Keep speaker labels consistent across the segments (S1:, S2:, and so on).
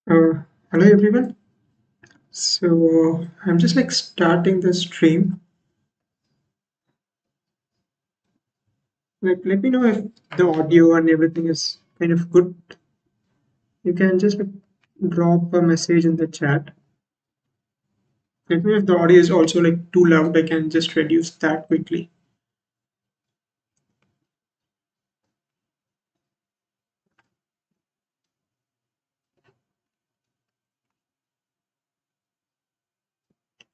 S1: Hello everyone. So I'm just like starting the stream. Like let me know if the audio and everything is kind of good. You can just like drop a message in the chat. Let me know if the audio is also like too loud. I can just reduce that quickly.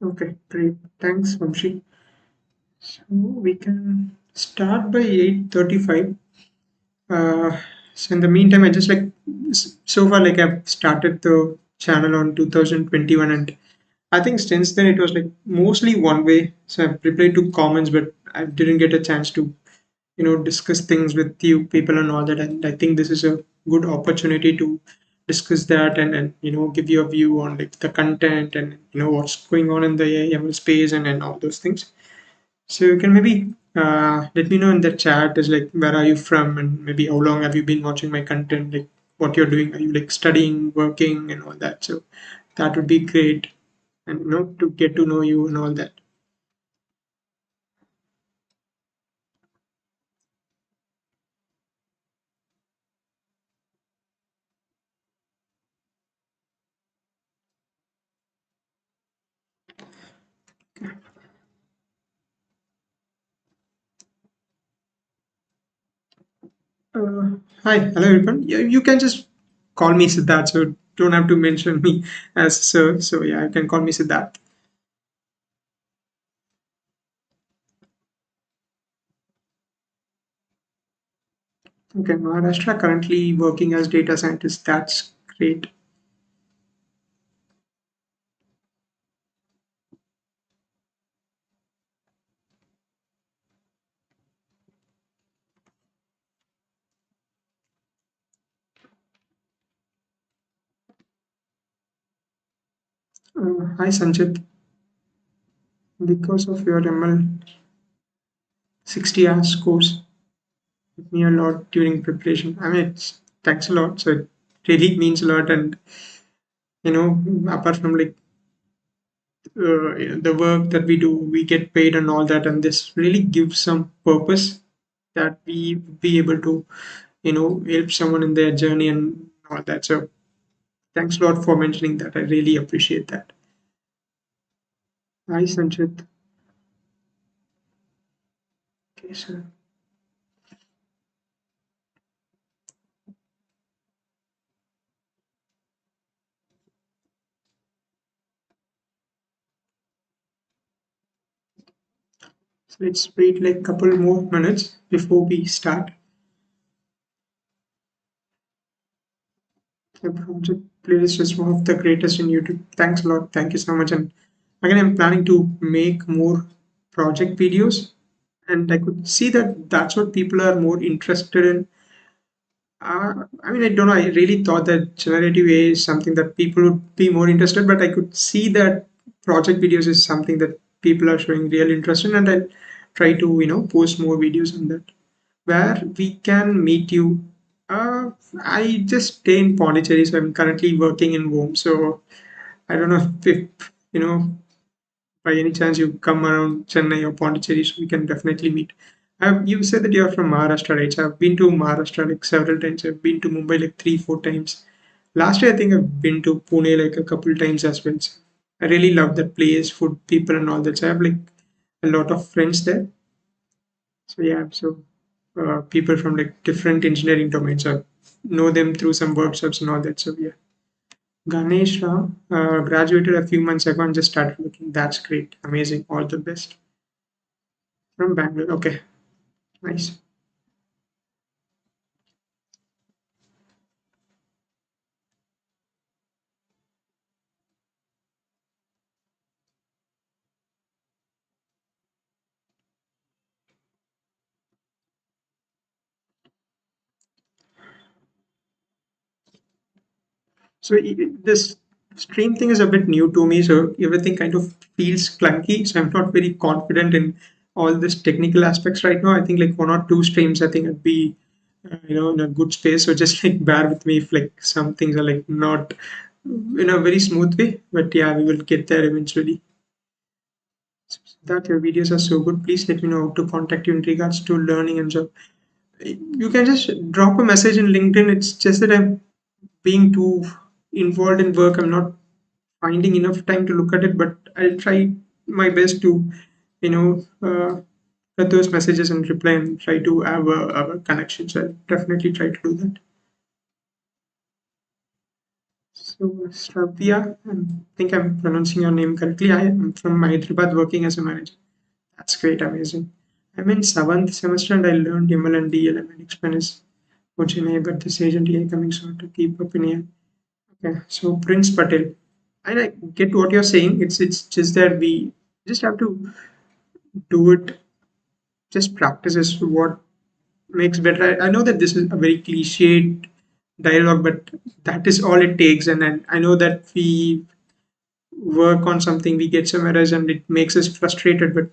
S1: Okay, great. Thanks, Vamshi. So we can start by 8:35. Uh, so in the meantime, I just like so far like I've started the channel on 2021 and I think since then it was like mostly one way. So I've replied to comments, but I didn't get a chance to, discuss things with you people and all that. And I think this is a good opportunity to discuss that and give you a view on like the content and what's going on in the AML space and all those things. So you can maybe let me know in the chat is like where are you from and maybe how long have you been watching my content, like what you're doing. Are you like studying, working, and all that? So that would be great, and to get to know you and all that. Hi, hello everyone. Yeah, you can just call me Siddharth, so don't have to mention me as sir. So yeah, you can call me Siddharth. Okay, Maharashtra currently working as data scientist. That's great. Hi Sanchit, because of your ML 60 hours course, helped me a lot during preparation. I mean, it's thanks a lot. So it really means a lot, and apart from like the work that we do, we get paid and all that, and this really gives some purpose that we be able to help someone in their journey and all that. So thanks a lot for mentioning that. I really appreciate that. Hi Sanchit. Okay, so let's wait like a couple more minutes before we start. The project playlist is one of the greatest in YouTube. Thanks a lot. Thank you so much. And again, I'm planning to make more project videos, and I could see that that's what people are more interested in. I mean, I don't know. I really thought that generative AI is something that people would be more interested, but I could see that project videos is something that people are showing real interest in, and I'll try to post more videos on that. Where we can meet you. I just stay in Pondicherry, so I'm currently working in Rome. So I don't know if by any chance you come around Chennai or Pondicherry, so we can definitely meet. You said that you're from Maharashtra, right? So I've been to Maharashtra like several times. I've been to Mumbai like three, four times. Last year, I think I've been to Pune like a couple times as well. So I really love that place, food, people, and all that. So I have like a lot of friends there. So yeah, so people from like different engineering domains. I know them through some workshops and all that. So yeah, Ganesh Ram graduated a few months ago and just started looking. That's great, amazing, all the best from Bangalore. Okay, nice. So this stream thing is a bit new to me, so everything kind of feels clunky. So I'm not very confident in all this technical aspects right now. I think like one or two streams, I think I'd be in a good space. So just like bear with me if like some things are like not in a very smooth way, but yeah, we will get there eventually. So that your videos are so good, please let me know how to contact you in regards to learning and job. You can just drop a message in LinkedIn. It's just that I'm being too involved in work. I'm not finding enough time to look at it, but I'll try my best to, you know, get those messages and reply and try to have a connection. So I'll definitely try to do that. So, Shravya, I think I'm pronouncing your name correctly. I am from Hyderabad working as a manager. That's great, amazing. I'm in seventh semester and I learned ML and DLM and Express Ojine, but this agent AI coming soon to keep up in here. Okay, so Prince Patel. And I get what you're saying. It's just that we just have to do it. Just practice is what makes better. I know that this is a very cliched dialogue, but that is all it takes. And I know that we work on something, we get some errors, and it makes us frustrated. But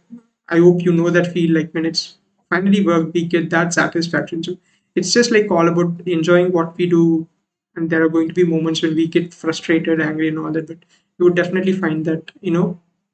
S1: I hope you know that feel like when it's finally worked, we get that satisfaction. So it's just like all about enjoying what we do. And there are going to be moments when we get frustrated, angry, and all that. But you would definitely find that,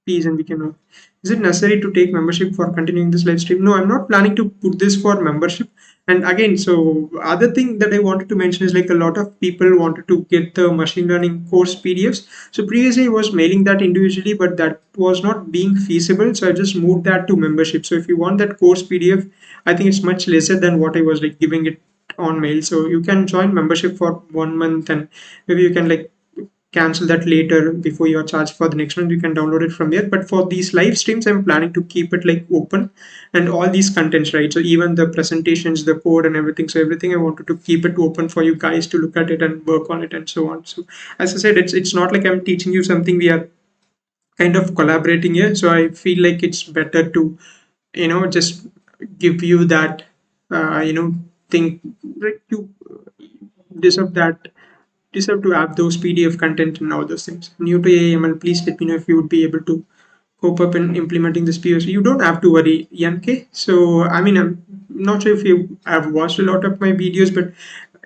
S1: peace, and we can. Is it necessary to take membership for continuing this live stream? No, I'm not planning to put this for membership. And again, so other thing that I wanted to mention is like a lot of people wanted to get the machine learning course PDFs. So previously I was mailing that individually, but that was not being feasible. So I just moved that to membership. So if you want that course PDF, I think it's much lesser than what I was like giving it on mail. So you can join membership for 1 month, and maybe you can like cancel that later before you're charged for the next month. You can download it from there. But for these live streams, I'm planning to keep it like open, and all these contents, right? So even the presentations, the code, and everything. So everything I wanted to keep it open for you guys to look at it and work on it and so on. So as I said, it's not like I'm teaching you something. We are kind of collaborating here. So I feel like it's better to just give you that thing, like you deserve that, deserve to have those PDF content and all those things. New to AML, please let me know if you would be able to cope up in implementing this POC. You don't have to worry, NK. So I mean, I'm not sure if you have watched a lot of my videos, but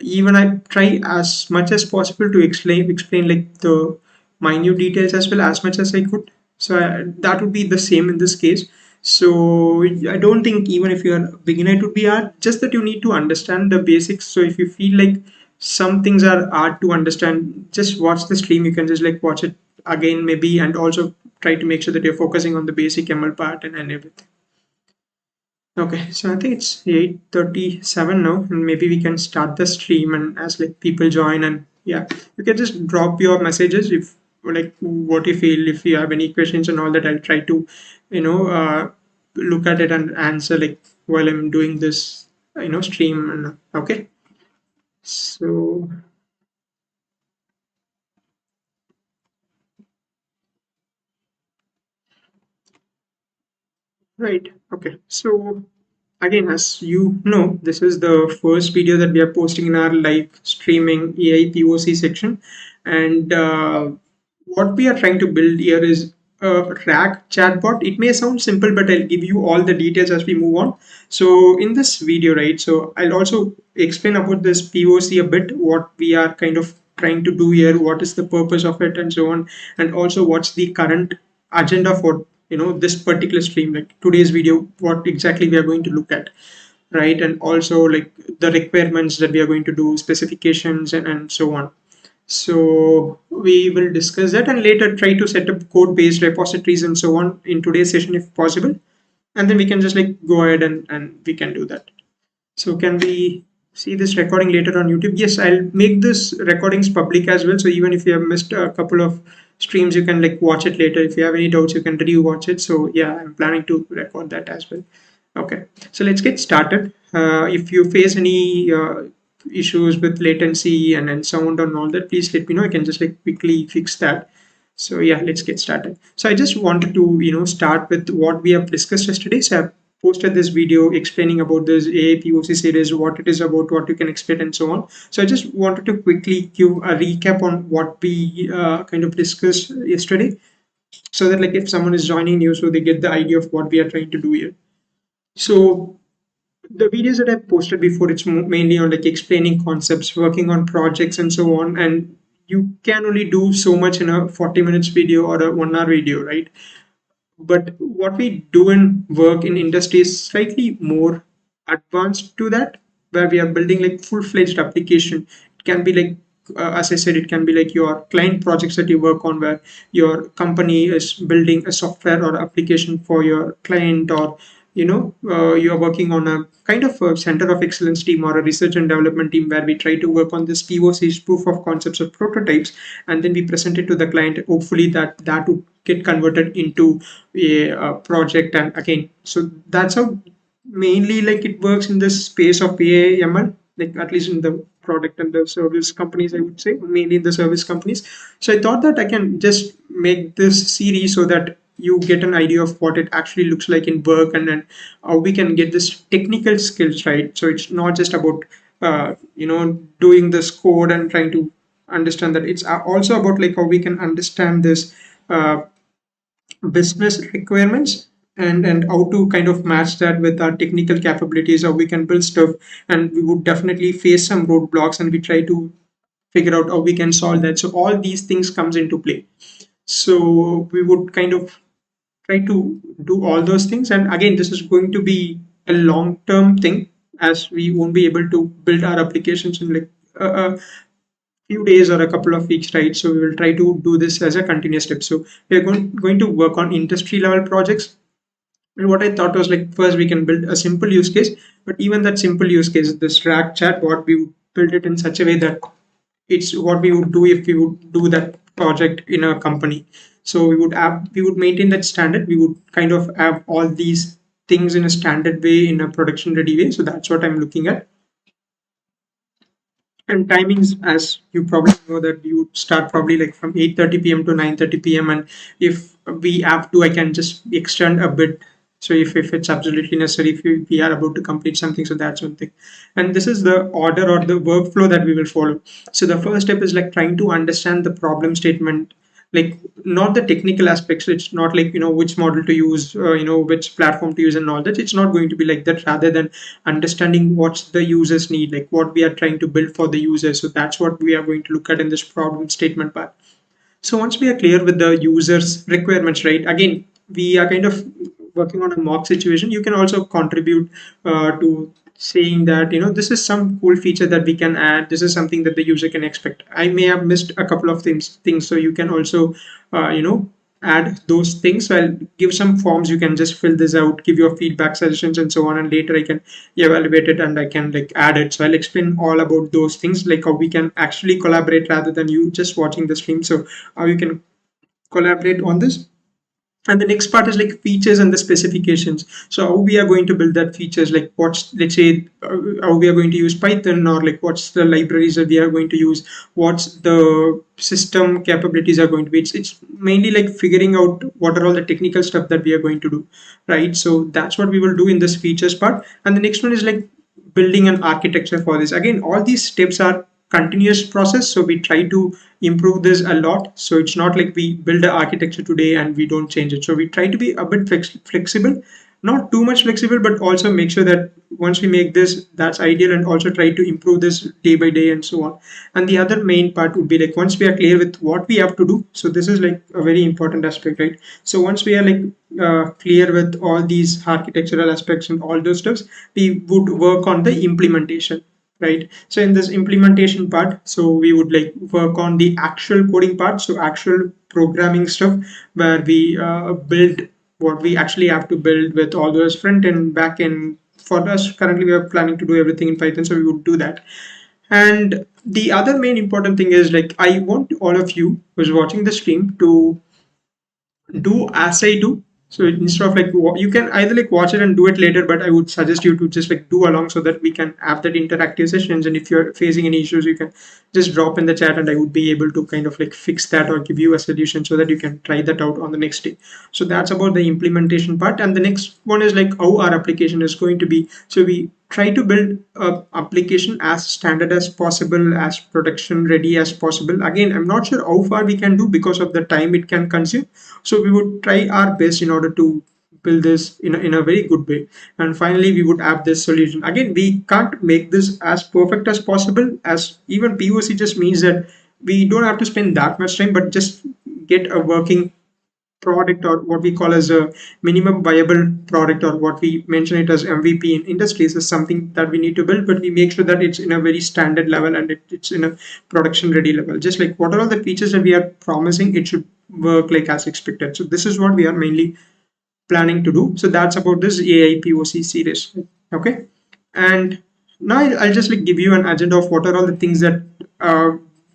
S1: even I try as much as possible to explain like the minute details as well as much as I could. So that would be the same in this case. So I don't think even if you're a beginner it would be hard, just that you need to understand the basics. So if you feel like some things are hard to understand, just watch the stream. You can just like watch it again maybe, and also try to make sure that you're focusing on the basic ML part and everything. Okay, so I think it's 8:37 now, and maybe we can start the stream. And as like people join, and yeah, you can just drop your messages if like what you feel. If you have any questions and all that, I'll try to, you know, uh, look at it and answer like while I'm doing this, stream. And okay, so right, okay, so again, as you know, this is the first video that we are posting in our live streaming AI POC section. And what we are trying to build here is a RAG chatbot. It may sound simple, but I'll give you all the details as we move on. So in this video, right, so I'll also explain about this POC a bit, what we are kind of trying to do here, what is the purpose of it, and so on, and also what's the current agenda for this particular stream, like today's video, what exactly we are going to look at, right? And also like the requirements that we are going to do, specifications, and so on. So we will discuss that and later try to set up code based repositories and so on in today's session if possible, and then we can just like go ahead and we can do that. So can we see this recording later on YouTube? Yes, I'll make this recordings public as well. So even if you have missed a couple of streams, you can like watch it later. If you have any doubts, you can re-watch it. So yeah, I'm planning to record that as well. Okay, so let's get started. If you face any issues with latency and sound and all that, please let me know. I can just like quickly fix that. So yeah, let's get started. So I just wanted to start with what we have discussed yesterday. So I've posted this video explaining about this AI POC series, what it is about, what you can expect, and so on. So I just wanted to quickly give a recap on what we kind of discussed yesterday, so that like if someone is joining new, so they get the idea of what we are trying to do here. So the videos that I've posted before, it's mainly on like explaining concepts, working on projects, and so on. And you can only do so much in a 40 minutes video or a 1 hour video, right? But what we do in work in industry is slightly more advanced to that, where we are building like full-fledged application. It can be like, as I said, it can be like your client projects that you work on, where your company is building a software or application for your client, or you are working on a kind of a center of excellence team or a research and development team, where we try to work on this POCs, proof of concepts, or prototypes, and then we present it to the client. Hopefully that would get converted into a project. And again, so that's how mainly like it works in this space of PAML, like at least in the product and the service companies, I would say, mainly in the service companies. So I thought that I can just make this series so that you get an idea of what it actually looks like in work, and then how we can get this technical skills, right? So it's not just about doing this code and trying to understand that. It's also about like how we can understand this uh, business requirements, and how to kind of match that with our technical capabilities, how we can build stuff. And we would definitely face some roadblocks, and we try to figure out how we can solve that. So all these things comes into play. So we would kind of try to do all those things. And again, this is going to be a long term thing, as we won't be able to build our applications in like a few days or a couple of weeks, right? So we will try to do this as a continuous step. So we are going to work on industry level projects. And what I thought was like, first we can build a simple use case, but even that simple use case, this Rack chat, what we would build it in such a way that it's what we would do if we would do that project in a company. So we would maintain that standard. We would kind of have all these things in a standard way, in a production ready way. So that's what I'm looking at. And timings, as you probably know, that you would start probably like from 8:30 p.m. to 9:30 p.m. And if we have to, I can just extend a bit. So if it's absolutely necessary, if we are about to complete something, so that's one thing. And this is the order or the workflow that we will follow. So the first step is like trying to understand the problem statement, like not the technical aspects. It's not like which model to use, which platform to use and all that. It's not going to be like that. Rather than understanding what the users need, like what we are trying to build for the users. So that's what we are going to look at in this problem statement part. So once we are clear with the users requirements, right, again, we are kind of working on a mock situation. You can also contribute to saying that this is some cool feature that we can add. This is something that the user can expect. I may have missed a couple of things, so you can also add those things. So I'll give some forms. You can just fill this out, give your feedback, suggestions, and so on, and later I can evaluate it and I can like add it. So I'll explain all about those things, like how we can actually collaborate rather than you just watching the stream. So how you can collaborate on this. And the next part is like features and the specifications. So how we are going to build that features, like what's, let's say, how we are going to use Python, or like what's the libraries that we are going to use, what's the system capabilities are going to be. It's mainly like figuring out what are all the technical stuff that we are going to do, right? So that's what we will do in this features part. And the next one is like building an architecture for this. Again, all these steps are continuous process, so we try to improve this a lot. So it's not like we build an architecture today and we don't change it. So we try to be a bit flexible, not too much flexible, but also make sure that once we make this, that's ideal, and also try to improve this day by day and so on. And the other main part would be like once we are clear with what we have to do. So this is like a very important aspect, right? So once we are like clear with all these architectural aspects and all those stuffs, we would work on the implementation, right? So in this implementation part, so we would like work on the actual coding part, so actual programming stuff, where we build what we actually have to build with all those front end, back end. For us currently we are planning to do everything in Python, so we would do that. And the other main important thing is like I want all of you who's watching the stream to do as I do. So instead of like you can either like watch it and do it later, but I would suggest you to just like do along so that we can have that interactive sessions. And if you're facing any issues, you can just drop in the chat and I would be able to kind of like fix that or give you a solution so that you can try that out on the next day. So that's about the implementation part. And the next one is like how our application is going to be. So we try to build a application as standard as possible, as production ready as possible. Again, I'm not sure how far we can do because of the time it can consume. So we would try our best in order to build this in a very good way. And finally, we would have this solution. Again, we can't make this as perfect as possible, as even POC just means that we don't have to spend that much time, but just get a working product, or what we call as a minimum viable product, or what we mention it as MVP in industries, is something that we need to build, but we make sure that it's in a very standard level, and it's in a production ready level. Just like what are all the features that we are promising, it should work like as expected. So this is what we are mainly planning to do. So that's about this AI POC series. Okay. And now I'll just like give you an agenda of what are all the things that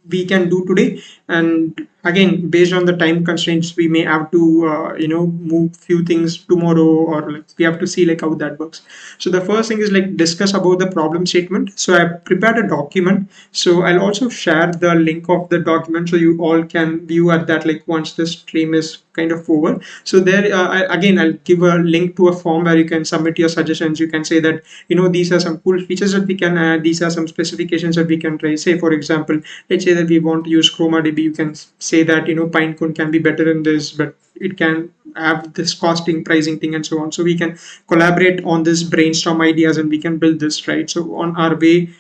S1: we can do today. And again, based on the time constraints, we may have to move few things tomorrow, or like we have to see like how that works. So the first thing is like discuss about the problem statement. So I prepared a document, so I'll also share the link of the document so you all can view at that, like once the stream is kind of over. So there again, I'll give a link to a form where you can submit your suggestions. You can say that, these are some cool features that we can add, these are some specifications that we can try. Say for example, let's say that we want to use ChromaDB. You can say that Pinecone can be better in this, but it can have this costing, pricing thing, and so on. So we can collaborate on this, brainstorm ideas, and we can build this, right? So on our way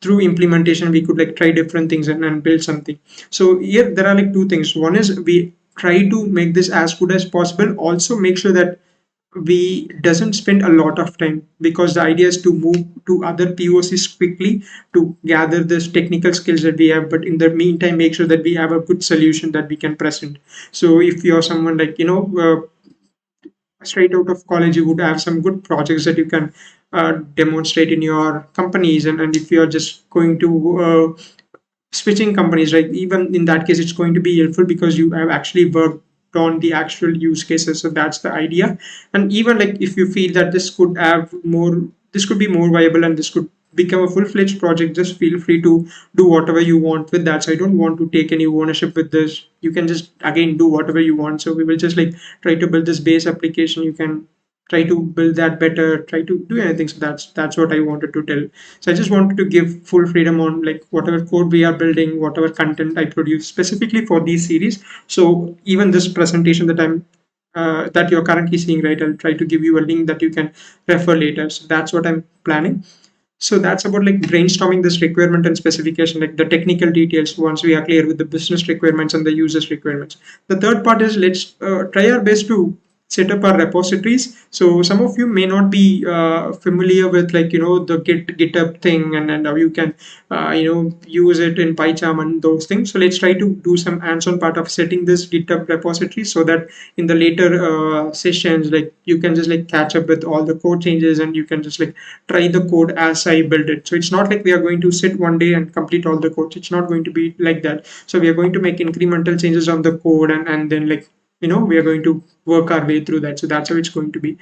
S1: through implementation, we could like try different things and build something. So here there are like two things. One is we try to make this as good as possible, also make sure that we doesn't spend a lot of time, because the idea is to move to other POCs quickly to gather this technical skills that we have, but in the meantime make sure that we have a good solution that we can present. So if you're someone like straight out of college, you would have some good projects that you can demonstrate in your companies. And if you're just going to switching companies, right, even in that case it's going to be helpful because you have actually worked on the actual use cases. So that's the idea. And even like if you feel that this could be more viable, and this could become a full-fledged project, just feel free to do whatever you want with that. So I don't want to take any ownership with this. You can just again do whatever you want. So we will just like try to build this base application. You can try to build that better, try to do anything. So that's what I wanted to tell. So I just wanted to give full freedom on like whatever code we are building, whatever content I produce specifically for these series. So even this presentation that I'm that you're currently seeing, right, I'll try to give you a link that you can refer later. So that's what I'm planning. So that's about like brainstorming this requirement and specification, like the technical details, once we are clear with the business requirements and the users requirements. The third part is let's try our best to set up our repositories. So some of you may not be familiar with like the GitHub thing, and how you can use it in PyCharm and those things. So let's try to do some hands-on part of setting this GitHub repository, so that in the later sessions, like you can just like catch up with all the code changes, and you can just like try the code as I build it. So it's not like we are going to sit one day and complete all the codes. It's not going to be like that. So we are going to make incremental changes on the code, and then like we are going to work our way through that. So that's how it's going to be.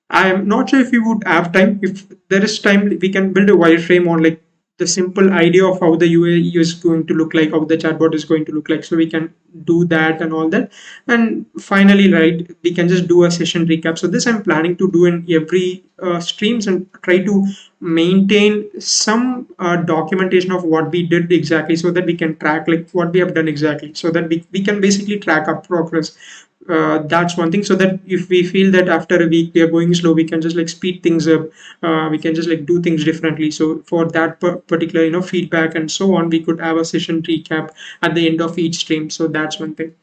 S1: I am not sure if we would have time. If there is time, we can build a wireframe on like the simple idea of how the UAE is going to look like, how the chatbot is going to look like. So we can do that and all that. And finally, right, we can just do a session recap. So this I'm planning to do in every streams, and try to maintain some documentation of what we did exactly, so that we can track like what we have done exactly, so that we can basically track our progress. That's one thing, so that if we feel that after a week we are going slow, we can just like speed things up. We can just like do things differently. So for that particular feedback and so on, we could have a session recap at the end of each stream. So that's one thing.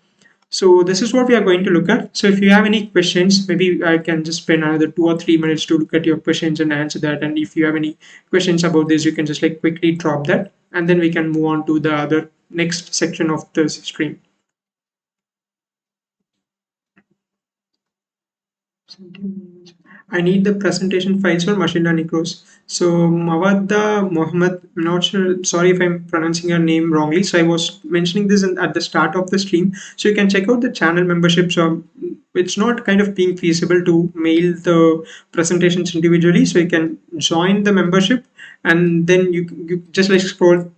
S1: So this is what we are going to look at. So if you have any questions, maybe I can just spend another 2 or 3 minutes to look at your questions and answer that. And if you have any questions about this, you can just like quickly drop that, and then we can move on to the other next section of this stream. I need the presentation files for machine learning course. So Mawadda Mohammed, I'm not sure, sorry if I'm pronouncing your name wrongly. So I was mentioning this at the start of the stream. So you can check out the channel membership. So it's not kind of being feasible to mail the presentations individually. So you can join the membership, and then you just like scroll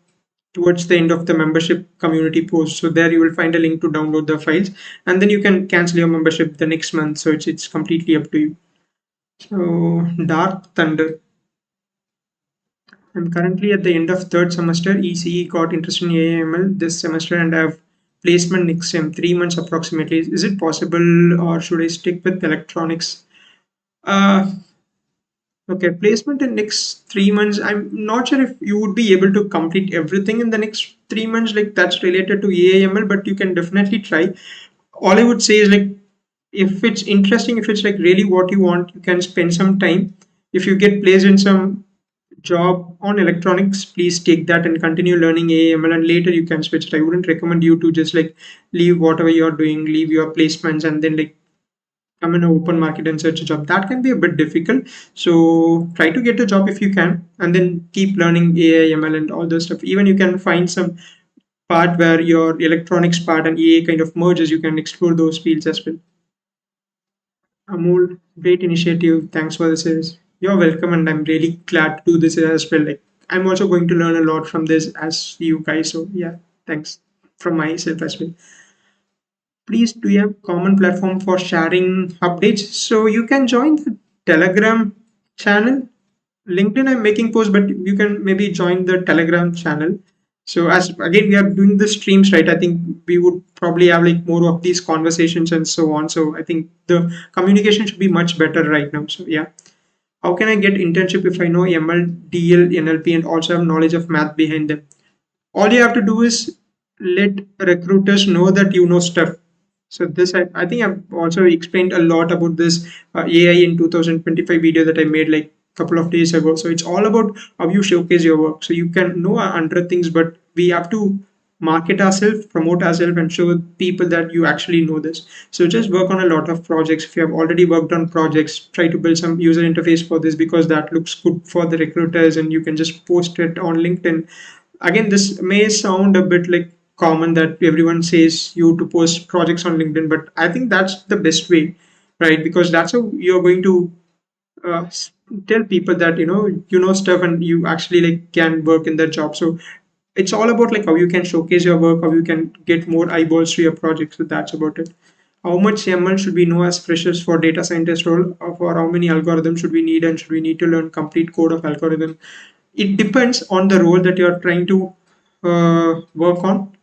S1: towards the end of the membership community post. So there you will find a link to download the files, and then you can cancel your membership the next month. So it's completely up to you. So Dark Thunder. I'm currently at the end of third semester. ECE got interested in AML this semester, and I have placement next sem, 3 months approximately. Is it possible, or should I stick with electronics? Uh, Okay, placement in next 3 months. I'm not sure if you would be able to complete everything in the next 3 months, like that's related to AIML, but you can definitely try. All I would say is like if it's interesting, if it's like really what you want, you can spend some time. If you get placed in some job on electronics, please take that and continue learning AML, and later you can switch it. I wouldn't recommend you to just like leave whatever you're doing, leave your placements, and then like come in an open market and search a job. That can be a bit difficult. So try to get a job if you can, and then keep learning AI, ML, and all those stuff. Even you can find some part where your electronics part and EA kind of merges. You can explore those fields as well. Amol, great initiative. Thanks for this. You're welcome, and I'm really glad to do this as well. Like I'm also going to learn a lot from this as you guys. So yeah, thanks from myself as well. Please, do you have common platform for sharing updates? So you can join the Telegram channel. LinkedIn, I'm making posts, but you can maybe join the Telegram channel. So as again we are doing the streams, right? I think we would probably have like more of these conversations and so on. So I think the communication should be much better right now. So yeah. How can I get internship if I know ML, DL, NLP, and also have knowledge of math behind them? All you have to do is let recruiters know that you know stuff. So this I think I've also explained a lot about this AI in 2025 video that I made like a couple of days ago. So it's all about how you showcase your work. So you can know 100 things, but we have to market ourselves, promote ourselves, and show people that you actually know this. So just work on a lot of projects. If you have already worked on projects, try to build some user interface for this, because that looks good for the recruiters, and you can just post it on LinkedIn. Again, this may sound a bit like common that everyone says you to post projects on LinkedIn, but I think that's the best way, right? Because that's how you're going to uh, tell people that you know stuff, and you actually like can work in that job. So it's all about like how you can showcase your work, how you can get more eyeballs to your project. So that's about it. How much ML should we know as freshers for data scientist role, or for how many algorithms should we need, and should we need to learn complete code of algorithm? It depends on the role that you're trying to work on.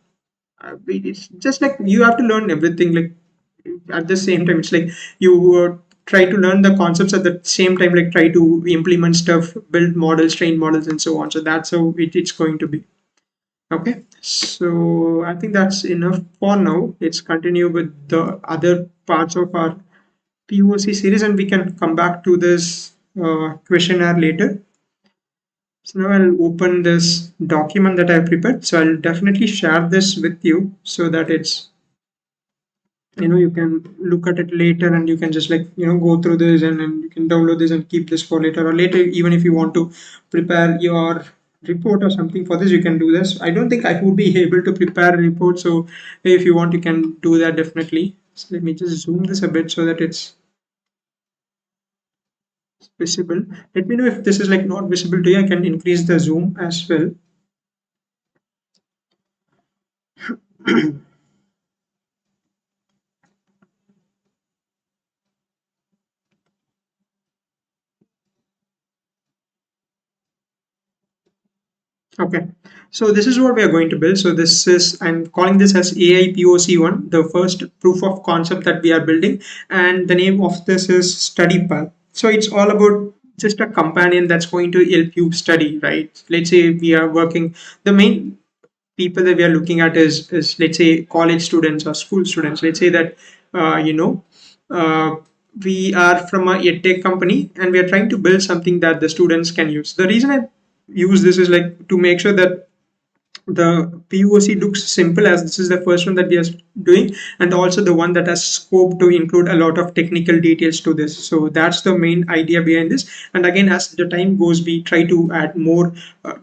S1: It's just like you have to learn everything like at the same time. It's like you try to learn the concepts at the same time, like try to implement stuff, build models, train models, and so on. So that's how it's going to be. Okay, so I think that's enough for now. Let's continue with the other parts of our POC series, and we can come back to this questionnaire later. So now I'll open this document that I prepared. So I'll definitely share this with you so that it's, you can look at it later, and you can just like, go through this, and you can download this and keep this for later, or later, even if you want to prepare your report or something for this, you can do this. I don't think I would be able to prepare a report. So if you want, you can do that definitely. So let me just zoom this a bit so that it's visible. Let me know if this is like not visible to you. I can increase the zoom as well. Okay, so this is what we are going to build. So this is, I'm calling this as AI POC1, the first proof of concept that we are building. And the name of this is study path. So it's all about just a companion that's going to help you study, right? Let's say we are working, the main people that we are looking at is let's say college students or school students. Let's say that, uh, you know, uh, we are from a tech company, and we are trying to build something that the students can use. The reason I use this is like to make sure that the POC looks simple, as this is the first one that we are doing, and also the one that has scope to include a lot of technical details to this. So that's the main idea behind this. And again, as the time goes, we try to add more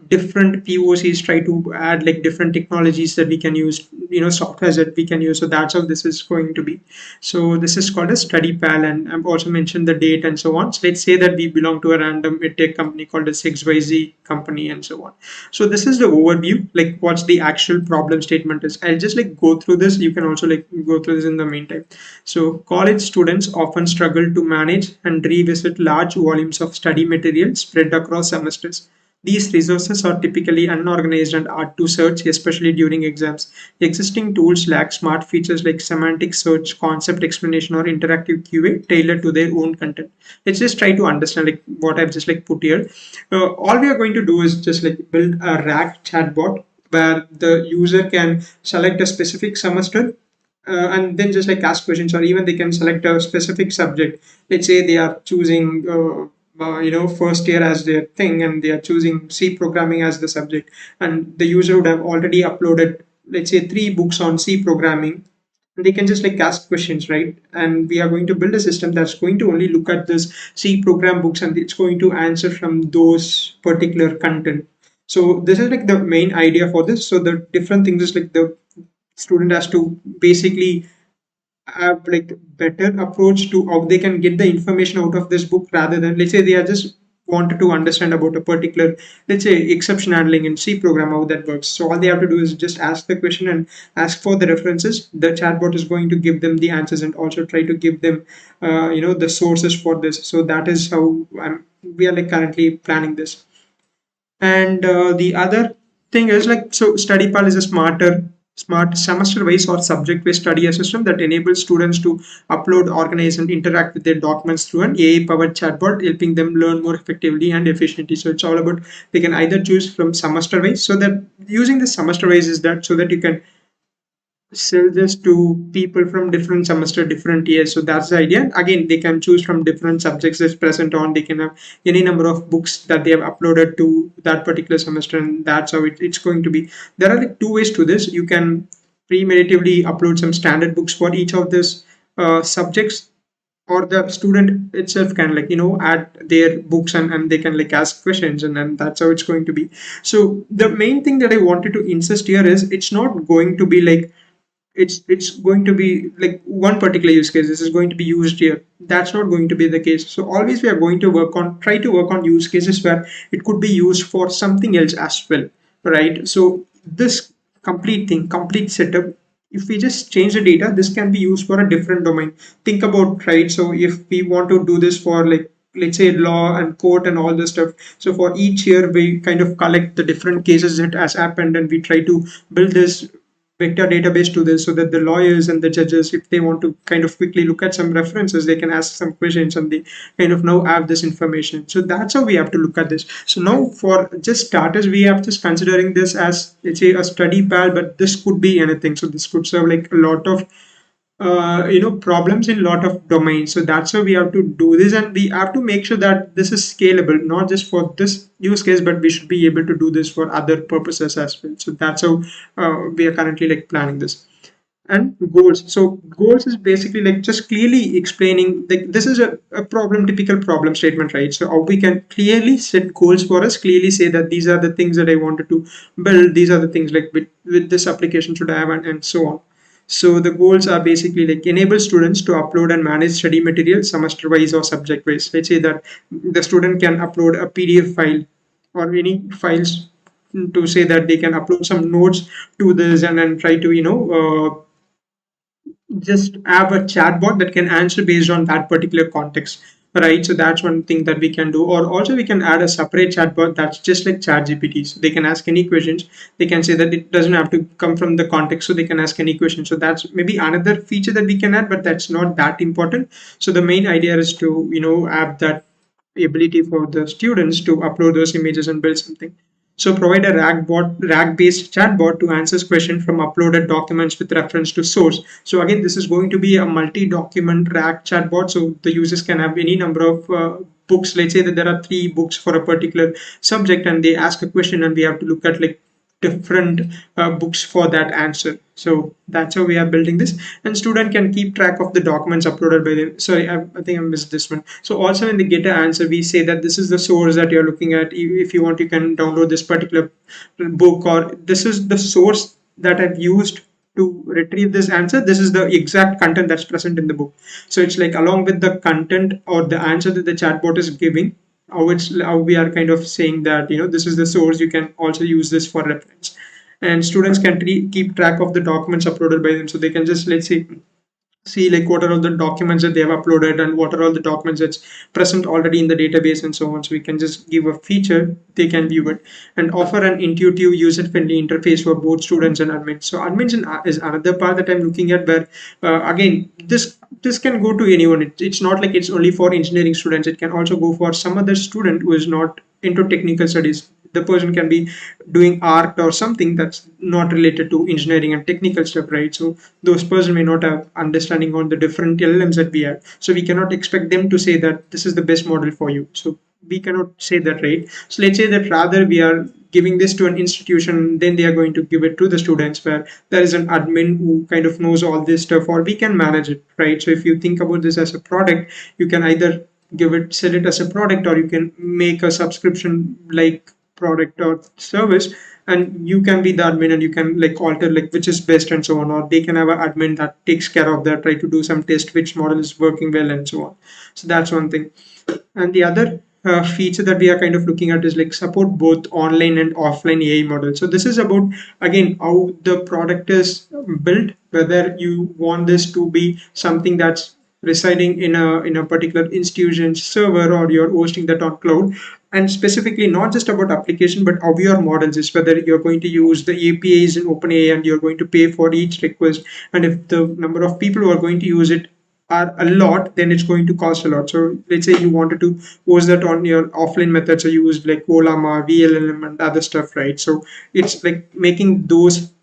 S1: different POCs, try to add like different technologies that we can use, softwares that we can use. So that's how this is going to be. So this is called a study pal, and I've also mentioned the date and so on. So let's say that we belong to a random tech company called a XYZ company and so on. So this is the overview, like what's the actual problem statement is. I'll just like go through this. You can also like go through this in the meantime. So college students often struggle to manage and revisit large volumes of study material spread across semesters. These resources are typically unorganized and hard to search, especially during exams. Existing tools lack smart features like semantic search, concept explanation, or interactive QA tailored to their own content. Let's just try to understand like what I've just like put here. All we are going to do is just like build a RAG chatbot where the user can select a specific semester and then just like ask questions, or even they can select a specific subject. Let's say they are choosing first year as their thing, and they are choosing C programming as the subject, and the user would have already uploaded, let's say, 3 books on C programming. They can just like ask questions, right? And we are going to build a system that's going to only look at this C program books, and it's going to answer from those particular content. So this is like the main idea for this. So the different things is like the student has to basically have like better approach to how they can get the information out of this book, rather than, let's say, they are just wanted to understand about a particular, let's say, exception handling in C program, how that works. So all they have to do is just ask the question and ask for the references. The chatbot is going to give them the answers and also try to give them the sources for this. So that is how we are like currently planning this. And the other thing is like, so StudyPal is a smart semester-wise or subject-based study system that enables students to upload, organize, and interact with their documents through an AI-powered chatbot, helping them learn more effectively and efficiently. So it's all about, they can either choose from semester-wise, so that using the semester-wise is that so that you can sell this to people from different semester, different years. So that's the idea. Again, they can choose from different subjects that's present on. They can have any number of books that they have uploaded to that particular semester, and that's how it's going to be. There are like 2 ways to this. You can premeditatively upload some standard books for each of these subjects, or the student itself can like add their books, and they can like ask questions, and then that's how it's going to be. So the main thing that I wanted to insist here is it's not going to be like it's going to be like one particular use case this is going to be used here. That's not going to be the case. So always we are going to try to work on use cases where it could be used for something else as well, right? So this complete setup, if we just change the data, this can be used for a different domain. Think about, right? So if we want to do this for like, let's say, law and court and all this stuff, so for each year we kind of collect the different cases that has happened, and we try to build this vector database to this, so that the lawyers and the judges, if they want to kind of quickly look at some references, they can ask some questions and they kind of now have this information. So that's how we have to look at this. So now for just starters, we have just considering this as, let's say, a study pal, but this could be anything. So this could serve like a lot of problems in a lot of domains. So that's how we have to do this, and we have to make sure that this is scalable, not just for this use case, but we should be able to do this for other purposes as well. So that's how we are currently like planning this. And goals, so goals is basically like just clearly explaining, like this is a typical problem statement, right? So how we can clearly set goals for us, clearly say that these are the things that I wanted to build, these are the things like with this application should have, and so on. So the goals are basically like enable students to upload and manage study material semester wise or subject wise. Let's say that the student can upload a PDF file or any files, to say that they can upload some notes to this, and then try to just have a chatbot that can answer based on that particular context, right? So that's one thing that we can do. Or also we can add a separate chatbot that's just like ChatGPT. So they can ask any questions. They can say that it doesn't have to come from the context, so they can ask any question. So that's maybe another feature that we can add, but that's not that important. So the main idea is to have that ability for the students to upload those images and build something. So provide a RAG-based chatbot to answer questions from uploaded documents with reference to source. So again, this is going to be a multi-document RAG chatbot. So the users can have any number of books. Let's say that there are 3 books for a particular subject, and they ask a question, and we have to look at like different books for that answer. So that's how we are building this. And student can keep track of the documents uploaded by them. Sorry, I think I missed this one. So also when they get an answer, we say that this is the source that you're looking at. If you want, you can download this particular book, or this is the source that I've used to retrieve this answer. This is the exact content that's present in the book. So it's like along with the content or the answer that the chatbot is giving, how we are kind of saying that this is the source, you can also use this for reference. And students can keep track of the documents uploaded by them. So they can just, let's say, see like what are all the documents that they have uploaded and what are all the documents that's present already in the database and so on. So we can just give a feature, they can view it, and offer an intuitive user-friendly interface for both students and admins. So admins is another part that I'm looking at, where again this can go to anyone. It's not like it's only for engineering students. It can also go for some other student who is not into technical studies. The person can be doing art or something that's not related to engineering and technical stuff, right? So those person may not have understanding on the different LLMs that we have. So we cannot expect them to say that this is the best model for you. So we cannot say that, right? So let's say that rather we are giving this to an institution, then they are going to give it to the students, where there is an admin who kind of knows all this stuff, or we can manage it, right? So if you think about this as a product, you can either sell it as a product, or you can make a subscription like product or service, and you can be the admin and you can like alter like which is best and so on, or they can have an admin that takes care of that, try to do some test which model is working well and so on. So that's one thing. And the other feature that we are kind of looking at is like support both online and offline AI models. So this is about again how the product is built, whether you want this to be something that's residing in a particular institution server, or you're hosting that on cloud. And specifically not just about application, but how your models is, whether you're going to use the APIs in OpenAI and you're going to pay for each request, and if the number of people who are going to use it are a lot, then it's going to cost a lot. So let's say you wanted to host that on your offline methods, so you used like Olama, VLLM, and other stuff, right? So it's like making those,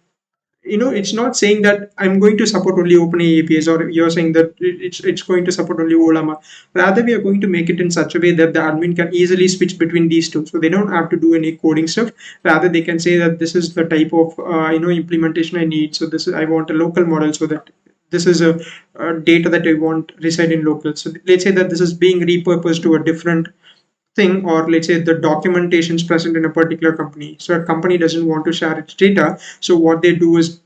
S1: it's not saying that I'm going to support only OpenAI APIs, or you're saying that it's going to support only Olama. Rather, we are going to make it in such a way that the admin can easily switch between these two, so they don't have to do any coding stuff. Rather, they can say that this is the type of implementation I need. So this is, I want a local model, so that this is a data that I want reside in local. So let's say that this is being repurposed to a different thing, or let's say the documentation is present in a particular company, so a company doesn't want to share its data. So what they do is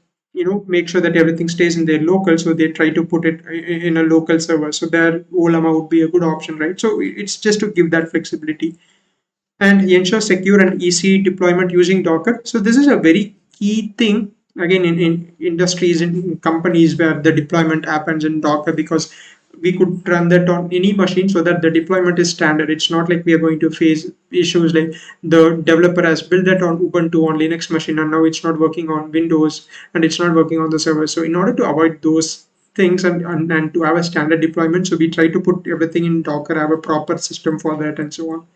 S1: make sure that everything stays in their local, so they try to put it in a local server. So there Olama would be a good option, right? So it's just to give that flexibility and ensure secure and easy deployment using Docker. So this is a very key thing again in industries, in companies where the deployment happens in Docker, because we could run that on any machine, so that the deployment is standard. It's not like we are going to face issues like the developer has built that on Ubuntu on Linux machine, and now it's not working on Windows and it's not working on the server. So in order to avoid those things, and to have a standard deployment, so we try to put everything in Docker, have a proper system for that and so on,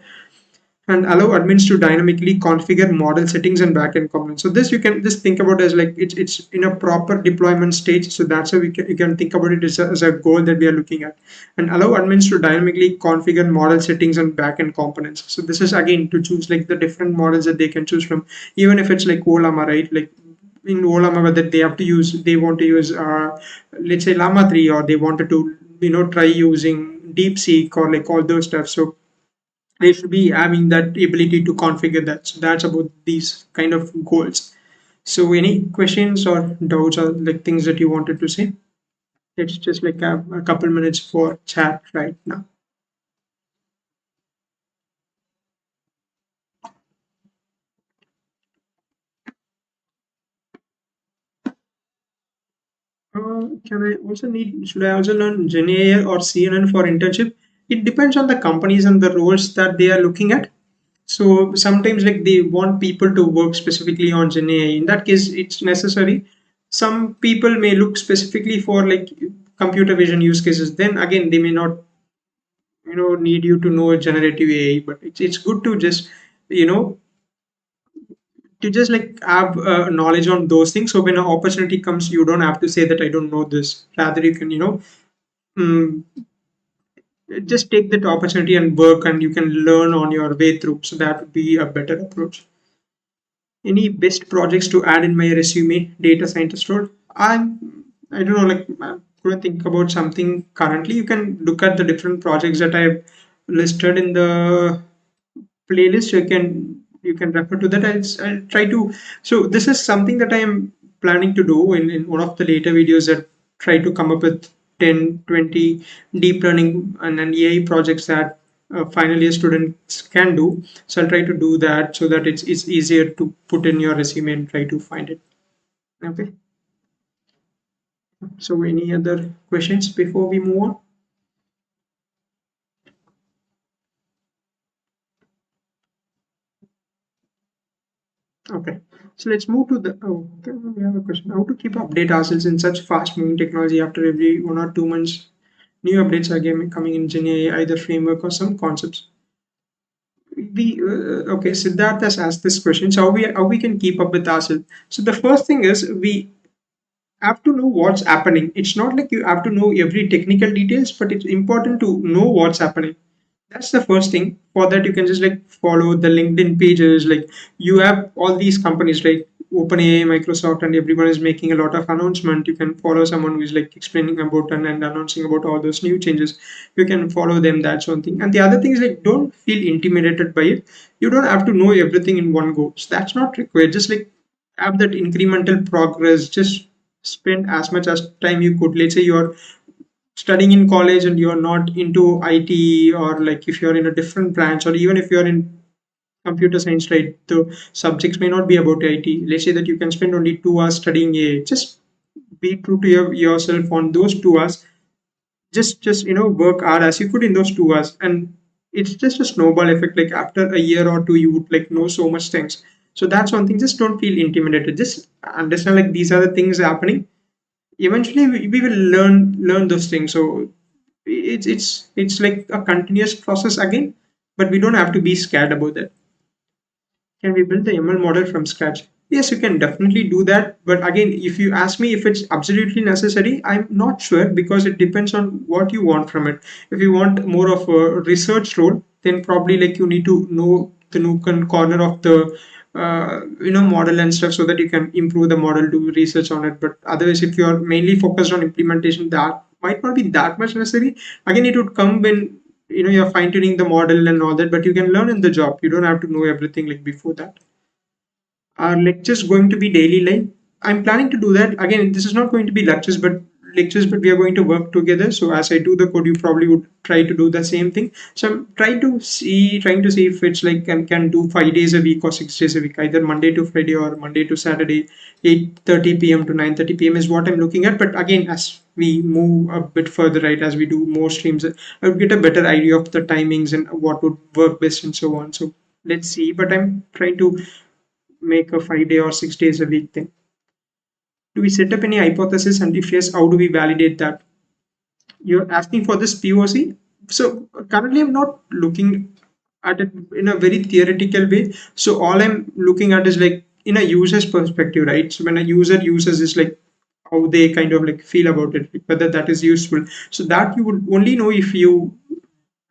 S1: and allow admins to dynamically configure model settings and backend components. So this you can just think about as like it's in a proper deployment stage. So that's how you can think about it as a goal that we are looking at, and allow admins to dynamically configure model settings and backend components. So this is again to choose like the different models that they can choose from, even if it's like Olama, right? Like in Olama, whether they want to use let's say Llama 3, or they wanted to try using DeepSeek or like all those stuff. So they should be having that ability to configure that. So that's about these kind of goals. So any questions or doubts or like things that you wanted to say? It's just like a couple minutes for chat right now. Can I also should I also learn GenAI or CNN for internship? It depends on the companies and the roles that they are looking at. So sometimes like they want people to work specifically on GenAI. In that case, it's necessary. Some people may look specifically for like computer vision use cases. Then again, they may not need you to know generative AI. But it's good to just you know like have knowledge on those things. So when an opportunity comes, you don't have to say that I don't know this. Rather, you can mm, just take that opportunity and work, and you can learn on your way through. So that would be a better approach. Any best projects to add in my resume? Data scientist role. I don't know. Like I'm going to think about something currently. You can look at the different projects that I've listed in the playlist. You can refer to that. I'll try to. So this is something that I am planning to do in one of the later videos, that try to come up with 10, 20 deep learning and AI projects that final year students can do. So I'll try to do that, so that it's easier to put in your resume and try to find it. Okay. So any other questions before we move on? Okay, so let's move to the. Oh, okay, we have a question. How to keep update ourselves in such fast-moving technology? After every 1 or 2 months, new updates are coming in Gen AI, either framework or some concepts. We okay, Siddharth has asked this question. So how we can keep up with ourselves? So the first thing is we have to know what's happening. It's not like you have to know every technical details, but it's important to know what's happening. That's the first thing. For that, you can just like follow the LinkedIn pages. Like you have all these companies like OpenAI, Microsoft, and everyone is making a lot of announcement. You can follow someone who is like explaining about and announcing about all those new changes. You can follow them. That's one thing. And the other thing is like don't feel intimidated by it. You don't have to know everything in one go. So that's not required. Just like have that incremental progress. Just spend as much as time you could. Let's say you're studying in college and you're not into IT, or like if you're in a different branch, or even if you're in computer science, right, the subjects may not be about IT. Let's say that you can spend only 2 hours studying AI. Just be true to yourself on those 2 hours. Just work hard as you could in those 2 hours, and it's just a snowball effect. Like after a year or two, you would like know so much things. So that's one thing. Just don't feel intimidated. Just understand like these are the things happening. Eventually we will learn those things. So it's like a continuous process again, but we don't have to be scared about that. Can we build the ML model from scratch? Yes, you can definitely do that. But again, if you ask me if it's absolutely necessary, I'm not sure, because it depends on what you want from it. If you want more of a research role, then probably like you need to know the nook and corner of the model and stuff, so that you can improve the model, do research on it. But otherwise, if you are mainly focused on implementation, that might not be that much necessary. Again, it would come when you're fine tuning the model and all that, but you can learn in the job. You don't have to know everything like before that. Are lectures going to be daily live? I'm planning to do that. Again, this is not going to be lectures, but we are going to work together. So as I do the code, you probably would try to do the same thing. So I'm trying to see if it's like can do 5 days a week or 6 days a week, either Monday to Friday or Monday to Saturday, 8:30 p.m. to 9:30 p.m. is what I'm looking at. But again, as we move a bit further, right, as we do more streams, I would get a better idea of the timings and what would work best and so on. So let's see. But I'm trying to make a 5 day or 6 days a week thing. Do we set up any hypothesis, and if yes, how do we validate that? You're asking for this POC. So currently, I'm not looking at it in a very theoretical way. So all I'm looking at is like in a user's perspective, right? So when a user uses this, like how they kind of like feel about it, like whether that is useful. So that you would only know if you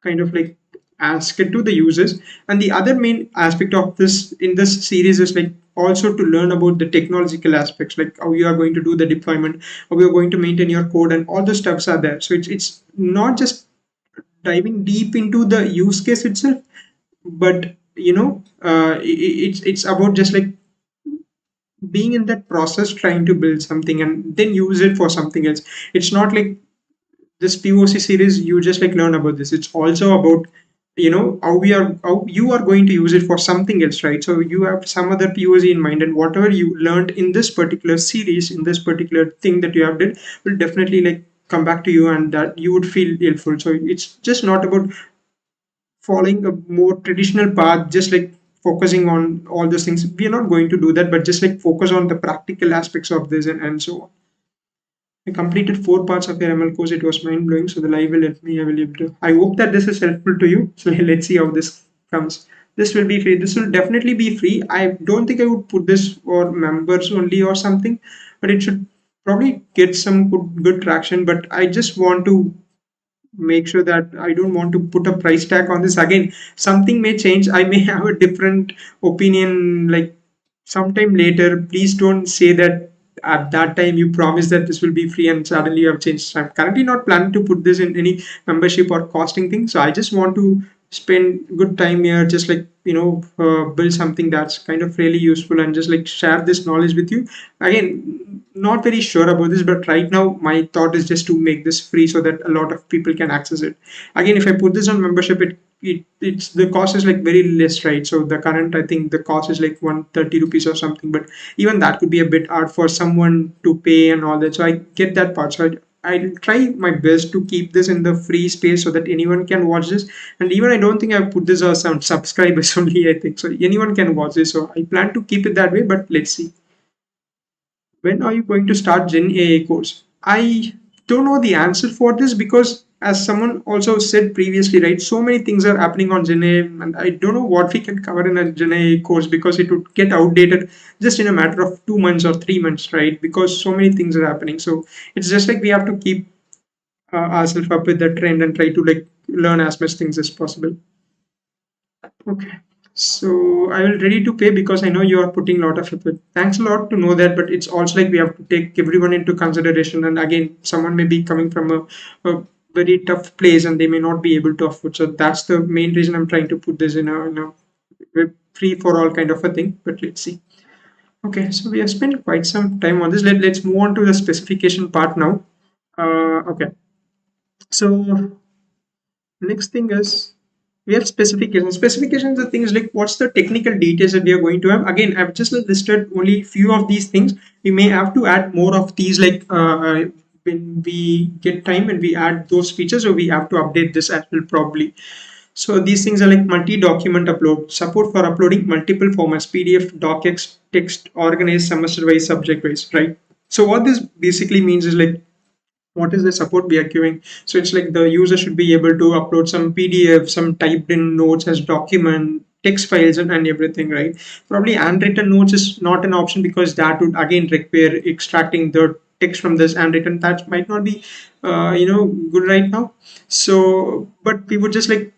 S1: kind of like ask it to the users. And the other main aspect of this in this series is like also to learn about the technological aspects, like how you are going to do the deployment, how you are going to maintain your code, and all the stuffs are there. So it's not just diving deep into the use case itself, but it's about just like being in that process, trying to build something and then use it for something else. It's not like this POC series, you just like learn about this. It's also about how you are going to use it for something else, right? So you have some other POC in mind, and whatever you learned in this particular series, in this particular thing that you have did, will definitely like come back to you, and that you would feel helpful. So it's just not about following a more traditional path, just like focusing on all those things. We are not going to do that, but just like focus on the practical aspects of this, and so on. I completed 4 parts of your ML course. It was mind blowing. So the live will let me. I will able to. I hope that this is helpful to you. So let's see how this comes. This will be free. This will definitely be free. I don't think I would put this for members only or something, but it should probably get some good traction. But I just want to make sure that I don't want to put a price tag on this. Again, something may change. I may have a different opinion like sometime later. Please don't say that at that time you promised that this will be free and suddenly you have changed. So I'm currently not planning to put this in any membership or costing thing. So I just want to spend good time here, just like build something that's kind of really useful, and just like share this knowledge with you. Again, not very sure about this, but right now my thought is just to make this free so that a lot of people can access it. Again, if I put this on membership, it it's the cost is like very less, right? So the current, I think the cost is like 130 rupees or something, but even that could be a bit hard for someone to pay and all that. So I get that part. So I'll try my best to keep this in the free space so that anyone can watch this. And even I don't think I put this as some subscribers only, I think. So anyone can watch this. So I plan to keep it that way, but let's see. When are you going to start Gen AI course? I don't know the answer for this because, as someone also said previously, right, so many things are happening on Gen AI, and I don't know what we can cover in a Gen AI course because it would get outdated just in a matter of 2 months or 3 months, right? Because so many things are happening. So it's just like we have to keep ourselves up with the trend and try to like learn as much things as possible. Okay. So I will ready to pay because I know you are putting a lot of effort. Thanks a lot to know that, but it's also like we have to take everyone into consideration. And again, someone may be coming from a very tough place and they may not be able to afford. So that's the main reason I'm trying to put this in a free for all kind of a thing. But let's see. Okay, so we have spent quite some time on this. Let's move on to the specification part now. Okay, so next thing is we have specifications. Specifications are things like what's the technical details that we are going to have. Again, I've just listed only few of these things. We may have to add more of these like when we get time and we add those features, or we have to update this as well probably. So these things are like multi-document upload, support for uploading multiple formats, PDF, docx, text, organized semester-wise, subject-wise, right? So what this basically means is like what is the support we are giving. So it's like the user should be able to upload some PDF, some typed in notes as document, text files, and everything, right? Probably handwritten notes is not an option because that would again require extracting the text from this handwritten. That might not be good right now. So but we would just like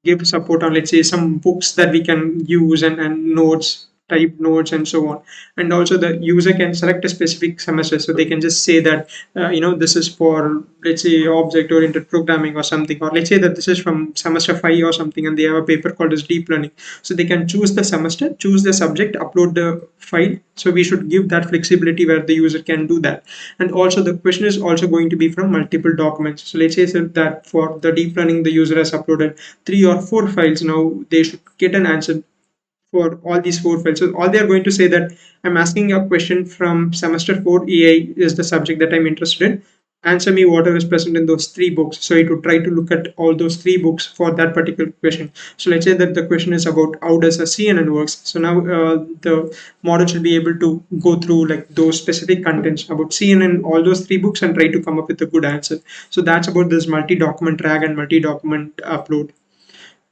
S1: give support on, let's say, some books that we can use, and notes, type notes, and so on. And also the user can select a specific semester, so they can just say that this is for, let's say, object oriented programming or something, or let's say that this is from semester 5 or something, and they have a paper called as deep learning. So they can choose the semester, choose the subject, upload the file. So we should give that flexibility where the user can do that. And also the question is also going to be from multiple documents. So let's say that for the deep learning the user has uploaded 3 or 4 files. Now they should get an answer for all these 4 files. So all they are going to say that I'm asking a question from semester 4, AI is the subject that I'm interested in. Answer me whatever is present in those 3 books. So it would try to look at all those 3 books for that particular question. So let's say that the question is about how does a CNN works. So now the model should be able to go through like those specific contents about CNN, all those 3 books, and try to come up with a good answer. So that's about this multi-document drag and multi-document upload.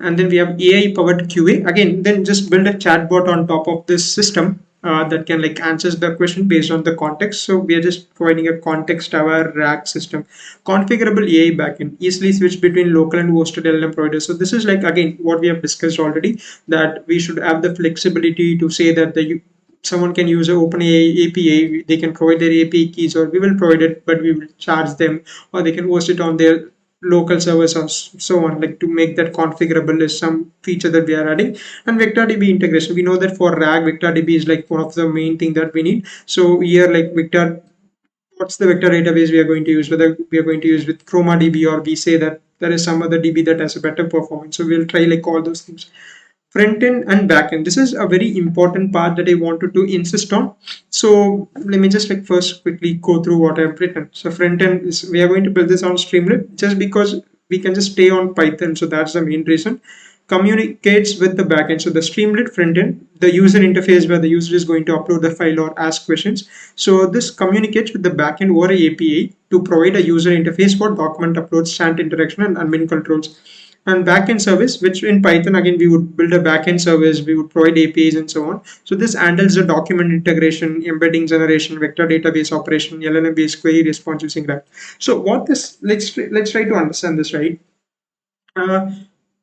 S1: And then we have AI powered QA. Again, then just build a chatbot on top of this system that can like answers the question based on the context. So we are just providing a context aware RAG system. Configurable AI backend, easily switch between local and hosted LLM providers. So this is like again what we have discussed already, that we should have the flexibility to say that someone can use an OpenAI API, they can provide their API keys, or we will provide it, but we will charge them, or they can host it on their local servers or so on, like to make that configurable is some feature that we are adding. And vector db integration, we know that for RAG vector db is like one of the main thing that we need. So here like vector, what's the vector database we are going to use, whether we are going to use with chroma db, or we say that there is some other db that has a better performance. So we'll try like all those things. Front end and back end, this is a very important part that I wanted to insist on. So let me just like first quickly go through what I've written. So front end is, we are going to build this on Streamlit just because we can just stay on Python. So that's the main reason. Communicates with the backend. So the Streamlit front end, the user interface where the user is going to upload the file or ask questions. So this communicates with the backend over a API to provide a user interface for document uploads, chant interaction, and admin controls. And backend service, which in Python, again, we would build a backend service, we would provide APIs and so on. So this handles the document integration, embedding generation, vector database operation, LLM based query response using that. So what this, let's try to understand this, right?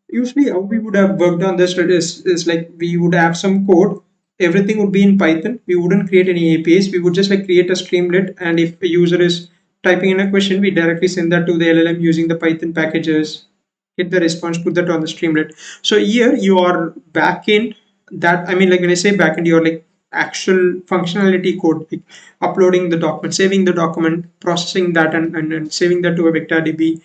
S1: Usually how we would have worked on this is like we would have some code, everything would be in Python, we wouldn't create any APIs, we would just like create a streamlet, and if a user is typing in a question, we directly send that to the LLM using the Python packages, get the response, put that on the streamlet. So here your backend, that I mean, like when I say backend, you're like actual functionality code, like uploading the document, saving the document, processing that, and saving that to a vector db,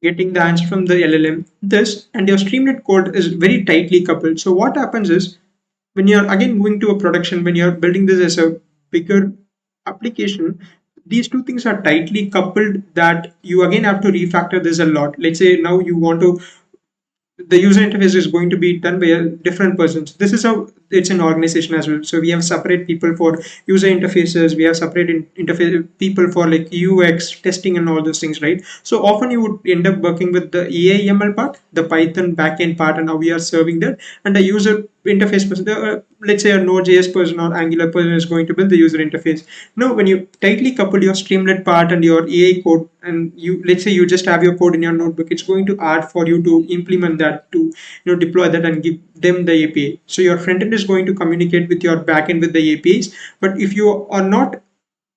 S1: getting the answer from the LLM. This and your Streamlit code is very tightly coupled. So what happens is when you're again moving to a production, when you're building this as a bigger application, these two things are tightly coupled that you again have to refactor this a lot. Let's say now you want to, the user interface is going to be done by a different person. So this is how it's an organization as well. So we have separate people for user interfaces, we have separate interface people for like UX testing and all those things, right? So often you would end up working with the EAML part, the Python backend part, and how we are serving that, and the user interface person, let's say a Node.js person or Angular person is going to build the user interface. Now, when you tightly couple your Streamlit part and your AI code, and you, let's say you just have your code in your notebook, it's going to hard for you to implement that, to deploy that and give them the API. So your front end is going to communicate with your backend with the APIs. But if you are not,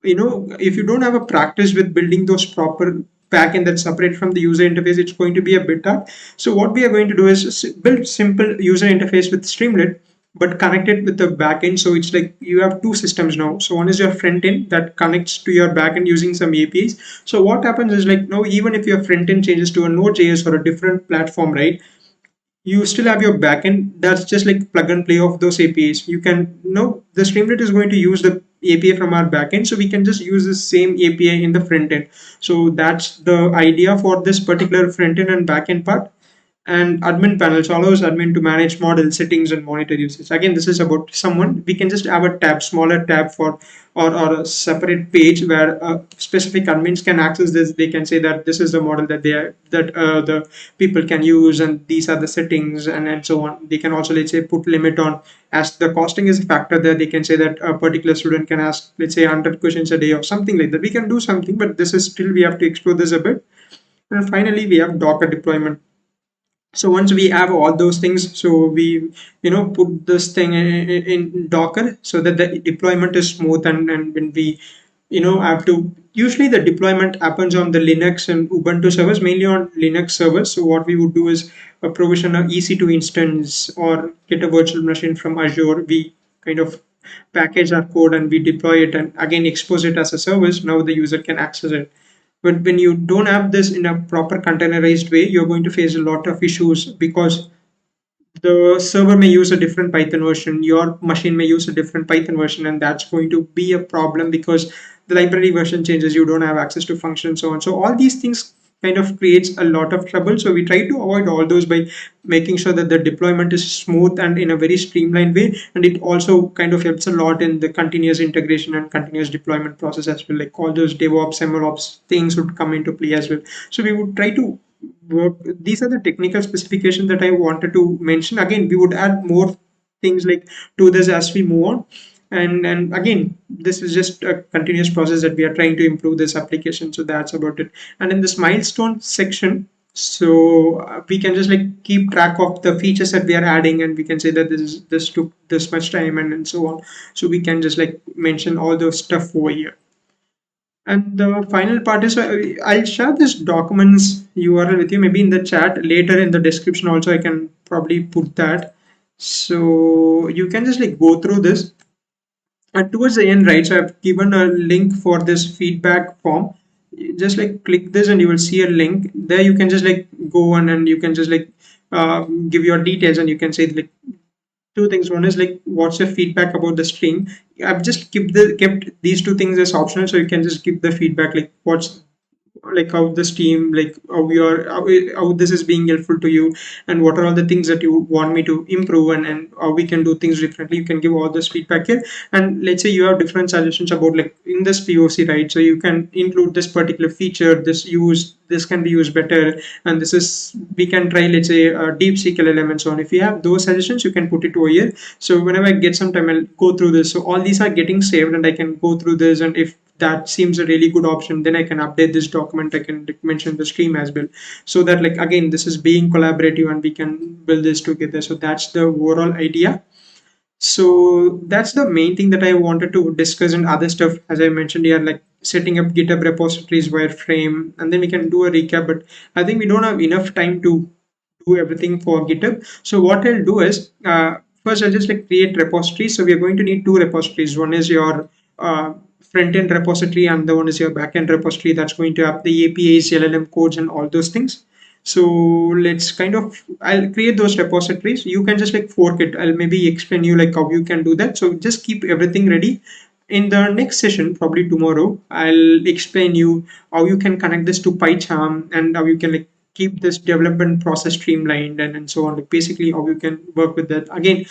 S1: if you don't have a practice with building those proper backend that's separate from the user interface, it's going to be a bit hard. So what we are going to do is build simple user interface with Streamlit, but connect it with the backend. So it's like you have two systems now. So one is your front end that connects to your backend using some APIs. So what happens is like now, even if your front end changes to a Node.js or a different platform, right? You still have your backend that's just like plug and play of those APIs. You can the Streamlit is going to use the API from our backend, so we can just use the same API in the front end. So that's the idea for this particular front end and backend part. And admin panels allows admin to manage model settings and monitor usage. Again, this is about someone, we can just have a tab, smaller tab for, or a separate page where specific admins can access this. They can say that this is the model that the people can use, and these are the settings, and so on. They can also, let's say, put limit on, as the costing is a factor there. They can say that a particular student can ask, let's say, 100 questions a day or something like that. We can do something, but this is still, we have to explore this a bit. And finally, we have Docker deployment. So once we have all those things, so we put this thing in Docker so that the deployment is smooth. And when we have to, usually the deployment happens on the Linux and Ubuntu servers, mainly on Linux servers. So what we would do is provision an EC2 instance or get a virtual machine from Azure. We kind of package our code and we deploy it and again expose it as a service. Now the user can access it. But when you don't have this in a proper containerized way, you're going to face a lot of issues, because the server may use a different Python version, your machine may use a different Python version, and that's going to be a problem because the library version changes, you don't have access to functions, so on. So all these things kind of creates a lot of trouble. So we try to avoid all those by making sure that the deployment is smooth and in a very streamlined way. And it also kind of helps a lot in the continuous integration and continuous deployment process as well. Like all those DevOps, MLOps things would come into play as well. So we would try to work. These are the technical specifications that I wanted to mention. Again, we would add more things like to this as we move on. And again, this is just a continuous process that we are trying to improve this application. So that's about it. And in this milestone section, so we can just like keep track of the features that we are adding, and we can say that this took this much time, and so on. So we can just like mention all those stuff over here. And the final part is I'll share this documents URL with you, maybe in the chat later in the description also. I can probably put that, so you can just like go through this. And towards the end, right, so I've given a link for this feedback form. Just like click this and you will see a link there. You can just like go on and you can just like give your details, and you can say like two things. One is like what's your feedback about the stream. I've just kept these two things as optional, so you can just give the feedback like what's like how this team, like how we are, how this is being helpful to you, and what are all the things that you want me to improve, and how we can do things differently. You can give all this feedback here. And let's say you have different suggestions about like in this PoC, right? So you can include this particular feature, this can be used better, and this is, we can try, let's say deep LLM and so on. If you have those suggestions, you can put it over here. So whenever I get some time, I'll go through this. So all these are getting saved and I can go through this, and if that seems a really good option, then I can update this document. I can mention the stream as well, so that like again this is being collaborative and we can build this together. So that's the overall idea. So that's the main thing that I wanted to discuss. And other stuff, as I mentioned here, like setting up GitHub repositories, wireframe, and then we can do a recap. But I think we don't have enough time to do everything for GitHub. So what I'll do is first I'll just like create repositories. So we are going to need two repositories. One is your front end repository, and the one is your back end repository that's going to have the APIs, LLM codes, and all those things. So let's kind of, I'll create those repositories. You can just like fork it. I'll maybe explain you like how you can do that. So just keep everything ready. In the next session, probably tomorrow, I'll explain you how you can connect this to PyCharm and how you can like keep this development process streamlined and so on. Like basically how you can work with that. Again,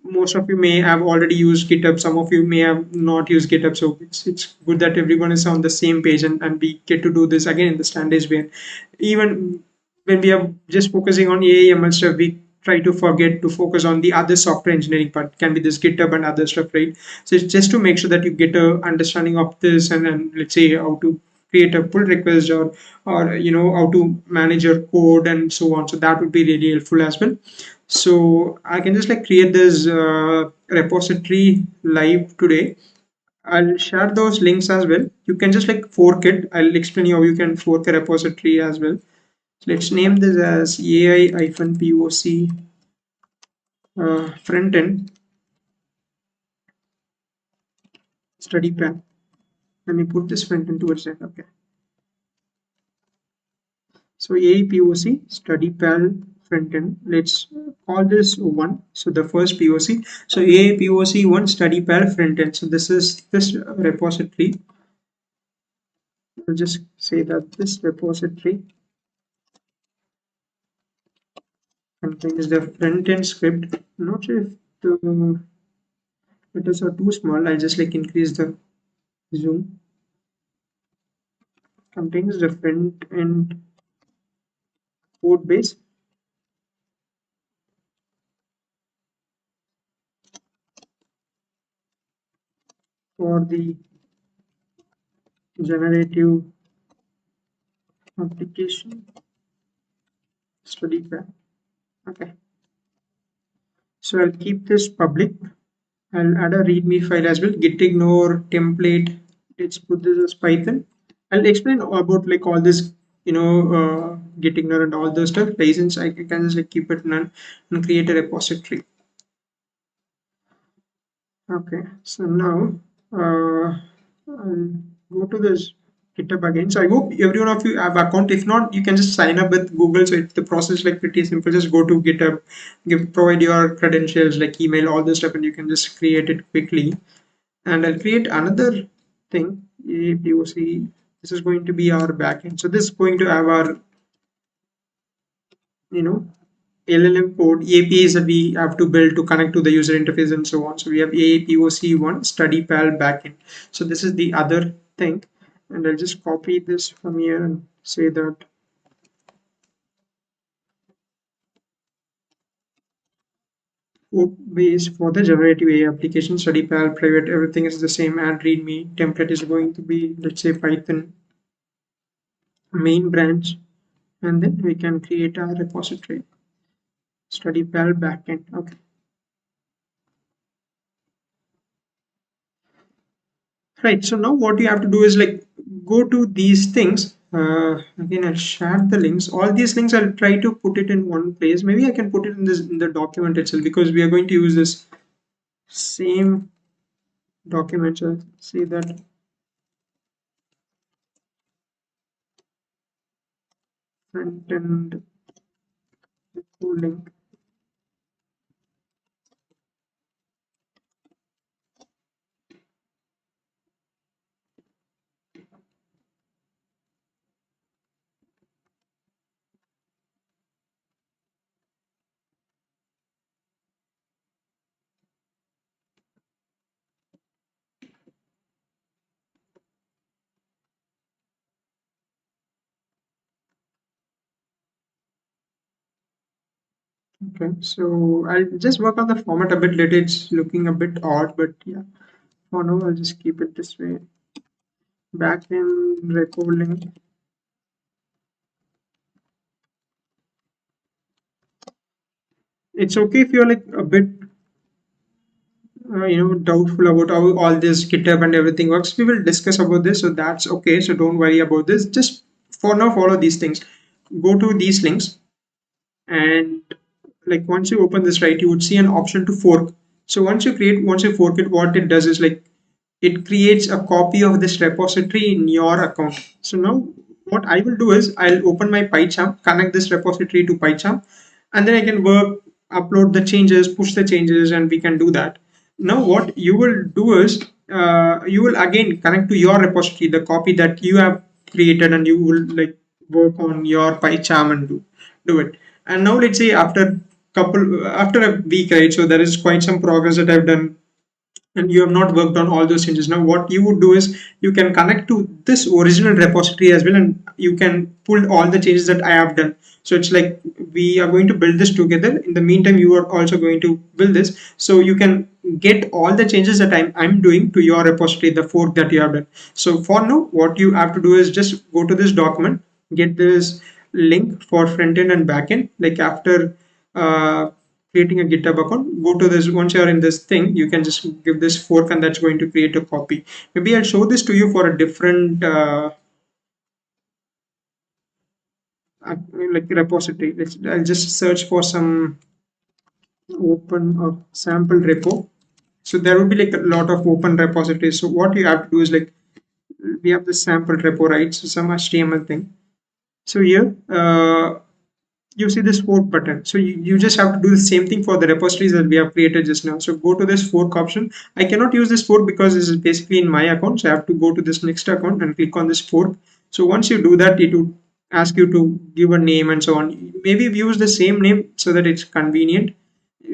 S1: most of you may have already used GitHub, some of you may have not used GitHub, so it's good that everyone is on the same page, and we get to do this again in the standards way. Even when we are just focusing on AIML stuff, we try to forget to focus on the other software engineering part, can be this GitHub and other stuff, right? So it's just to make sure that you get a understanding of this, and let's say how to create a pull request, or how to manage your code and so on. So that would be really helpful as well. So I can just like create this repository live today. I'll share those links as well. You can just like fork it. I'll explain you how you can fork a repository as well. So let's name this as AI-PoC front end study plan. Let me put this front end towards that. Okay. So AI-PoC study pal front end. Let's call this one. So the first POC. So AI-PoC one study pal front end. So this is this repository. I'll just say that this repository contains the front end script. I'm not sure if the letters are too small. I'll just like increase the zoom. Contains the front end code base for the generative application study plan. Okay. So I'll keep this public. I'll add a README file as well. Git ignore template. Let's put this as Python. I'll explain about like all this, git ignore and all those stuff. License, I can just like keep it none and create a repository. Okay, so now I'll go to this GitHub again. So I hope every one of you have account. If not, you can just sign up with Google. So the process like pretty simple. Just go to GitHub, provide your credentials like email, all this stuff, and you can just create it quickly. And I'll create another thing, a POC. This is going to be our backend. So this is going to have our, LLM code APIs that we have to build to connect to the user interface and so on. So we have APOC1 study pal backend. So this is the other thing, and I'll just copy this from here and say that code base for the generative AI application study pal private, everything is the same, and readme template is going to be, let's say, Python main branch, and then we can create a repository study pal backend. Okay. Right, so now what you have to do is like go to these things. Again, I'll share the links. All these links I'll try to put it in one place. Maybe I can put it in this in the document itself, because we are going to use this same document. So see that front end link. Okay, so I'll just work on the format a bit later. It's looking a bit odd, but yeah, for now I'll just keep it this way. Backend repo link. It's okay if you're like a bit doubtful about how all this GitHub and everything works. We will discuss about this, so that's okay. So don't worry about this. Just for now, follow these things. Go to these links, and like once you open this, right, you would see an option to fork. So once you fork it, what it does is like it creates a copy of this repository in your account. So now what I will do is I'll open my PyCharm, connect this repository to PyCharm, and then I can work, upload the changes, push the changes, and we can do that. Now, what you will do is you will again connect to your repository, the copy that you have created, and you will like work on your PyCharm and do it. And now let's say after a week, right? So there is quite some progress that I've done and you have not worked on all those changes. Now what you would do is you can connect to this original repository as well, and you can pull all the changes that I have done. So it's like we are going to build this together. In the meantime, you are also going to build this, so you can get all the changes that I'm doing to your repository, the fork that you have done. So for now, what you have to do is just go to this document, get this link for front end and back end. Like after creating a GitHub account, go to this. Once you're in this thing, you can just give this fork, and that's going to create a copy. Maybe I'll show this to you for a different like repository. I'll just search for some open or sample repo. So there will be like a lot of open repositories. So what you have to do is like we have this sample repo, right? So some HTML thing. So here you see this fork button. So you just have to do the same thing for the repositories that we have created just now. So go to this fork option. I cannot use this fork because this is basically in my account. So I have to go to this next account and click on this fork. So once you do that, it will ask you to give a name and so on. Maybe use the same name so that it's convenient.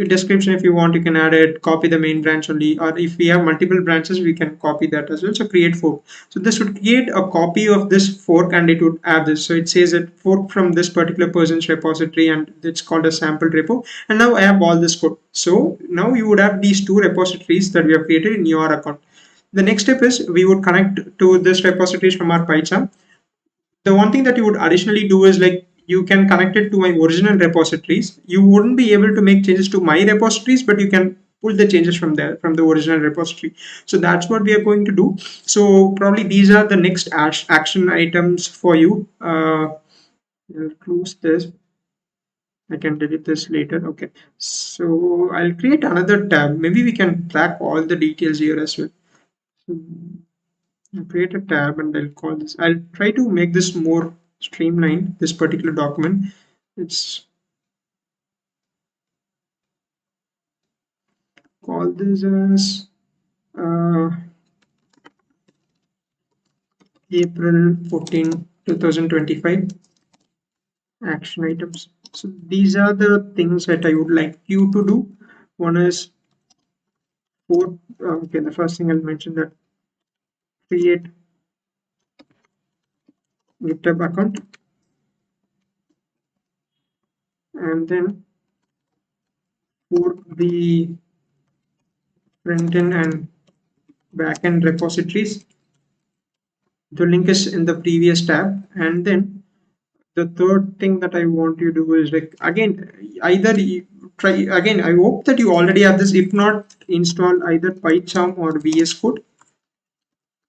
S1: Description, if you want, you can add it, copy the main branch only, or if we have multiple branches, we can copy that as well. So create fork. So this would create a copy of this fork, and it would add this. So it says that fork from this particular person's repository, and it's called a sample repo. And now I have all this code. So now you would have these two repositories that we have created in your account. The next step is we would connect to this repositories from our PyCharm. The one thing that you would additionally do is like you can connect it to my original repositories. You wouldn't be able to make changes to my repositories, but you can pull the changes from there, from the original repository. So that's what we are going to do. So probably these are the next action items for you. I'll close this. I can delete this later. Okay, so I'll create another tab. Maybe we can track all the details here as well. So I'll create a tab and I'll call this. I'll try to make this more streamlined, this particular document. It's call this as April 14, 2025 action items. So these are the things that I would like you to do. One is for okay, the first thing I'll mention that create GitHub account, and then for the front end and back end repositories, the link is in the previous tab. And then the third thing that I want you to do is like again, either you try again. I hope that you already have this. If not, install either PyCharm or VS Code.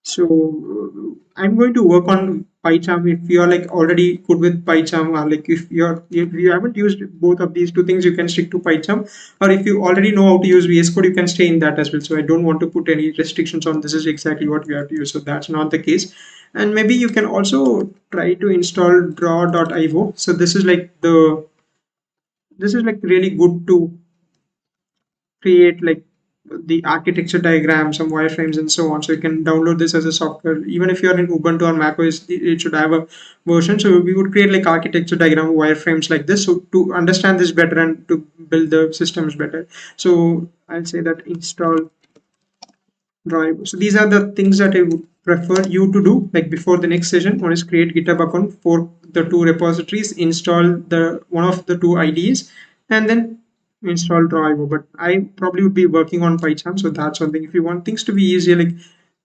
S1: So I'm going to work on PyCharm. If you're like already good with PyCharm, or like if you haven't used both of these two things, you can stick to PyCharm. Or if you already know how to use VS Code, you can stay in that as well. So I don't want to put any restrictions on this is exactly what we have to use. So that's not the case. And maybe you can also try to install draw.io. So this is like really good to create like the architecture diagram, some wireframes and so on. So you can download this as a software. Even if you're in Ubuntu or macOS, it should have a version. So we would create like architecture diagram wireframes like this. So to understand this better and to build the systems better. So I'll say that install drive. So these are the things that I would prefer you to do like before the next session. One is create GitHub account for the two repositories, install the one of the two IDEs, and then install Drive. But I probably would be working on PyCharm, so that's something. If you want things to be easier,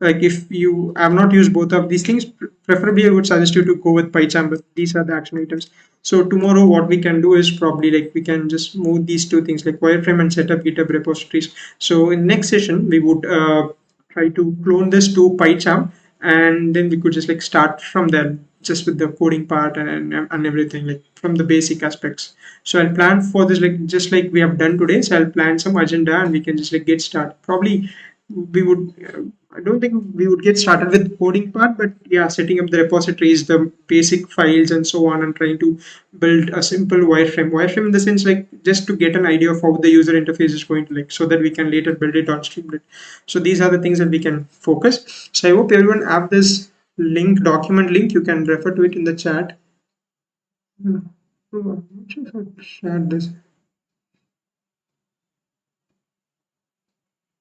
S1: like if you have not used both of these things, preferably I would suggest you to go with PyCharm. But these are the action items. So tomorrow, what we can do is probably like we can just move these two things like wireframe and set up GitHub repositories. So in next session, we would try to clone this to PyCharm, and then we could just like start from there just with the coding part and everything like from the basic aspects. So I'll plan for this like just like we have done today. So I'll plan some agenda and we can just like get started. Probably we would I don't think we would get started with coding part, but yeah, setting up the repositories, the basic files and so on, and trying to build a simple wireframe. Wireframe in the sense like just to get an idea of how the user interface is going to look so that we can later build it on Streamlit. So these are the things that we can focus. So I hope everyone have this link, document link. You can refer to it in the chat. I'm not sure if I shared this.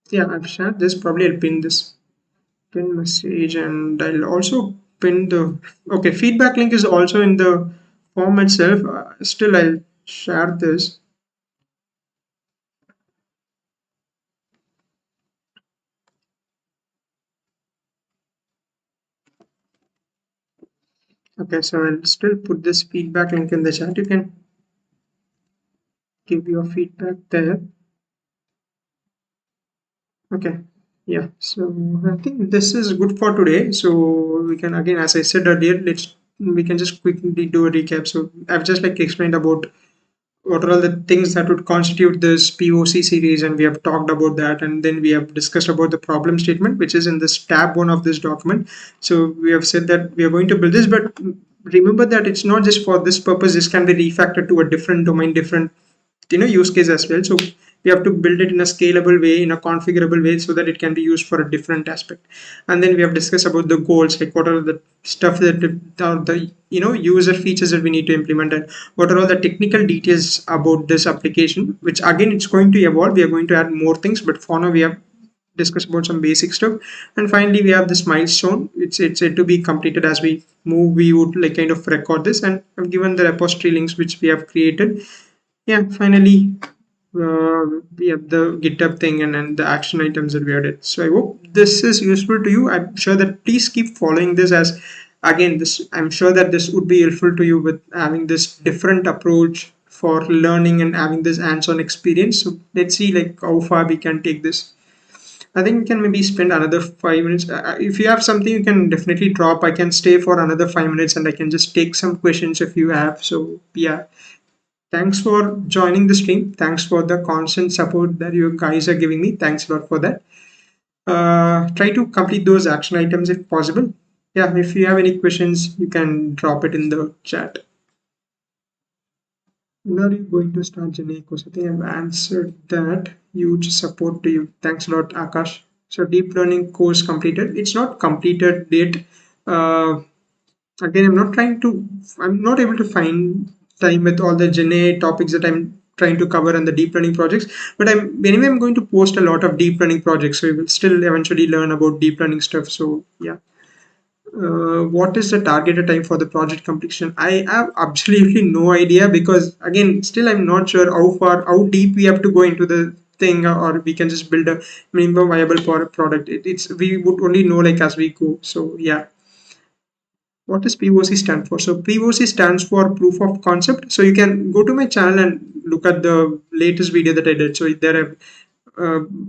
S1: Yeah, I've shared this. Probably I'll pin this pin message, and I'll also pin the okay feedback link is also in the form itself. Still, I'll share this. Okay, so I'll still put this feedback link in the chat. You can give your feedback there. Okay, yeah, so I think this is good for today. So we can again, as I said earlier, we can just quickly do a recap. So I've just like explained about what are all the things that would constitute this POC series, and we have talked about that, and then we have discussed about the problem statement, which is in this tab 1 of this document. So we have said that we are going to build this, but remember that it's not just for this purpose. This can be refactored to a different domain, different use case as well. So we have to build it in a scalable way, in a configurable way, so that it can be used for a different aspect. And then we have discussed about the goals, like what are the stuff that the user features that we need to implement, and what are all the technical details about this application, which again it's going to evolve. We are going to add more things, but for now we have discuss about some basic stuff. And finally we have this milestone. It's to be completed. As we move, we would like kind of record this, and I've given the repository links which we have created. Yeah, finally we have the GitHub thing, and then the action items that we added. So I hope this is useful to you. I'm sure that please keep following this, as again this I'm sure that this would be helpful to you with having this different approach for learning and having this hands-on experience. So let's see like how far we can take this. I think we can maybe spend another 5 minutes. If you have something, you can definitely drop. I can stay for another 5 minutes, and I can just take some questions if you have. So yeah, thanks for joining the stream. Thanks for the constant support that you guys are giving me. Thanks a lot for that. Try to complete those action items if possible. Yeah, if you have any questions, you can drop it in the chat. When are you going to start Genei course? I think I've answered that. Huge support to you. Thanks a lot, Akash. So deep learning course completed. It's not completed yet. Uh, Again, I'm not able to find time with all the Genei topics that I'm trying to cover and the deep learning projects. But I'm going to post a lot of deep learning projects. So you will still eventually learn about deep learning stuff. So yeah. What is the targeted time for the project completion? I have absolutely no idea, because again, still I'm not sure how deep we have to go into the thing, or we can just build a minimum viable product. It's we would only know like as we go. So yeah. What does POC stand for? So POC stands for proof of concept. So you can go to my channel and look at the latest video that I did. So there I've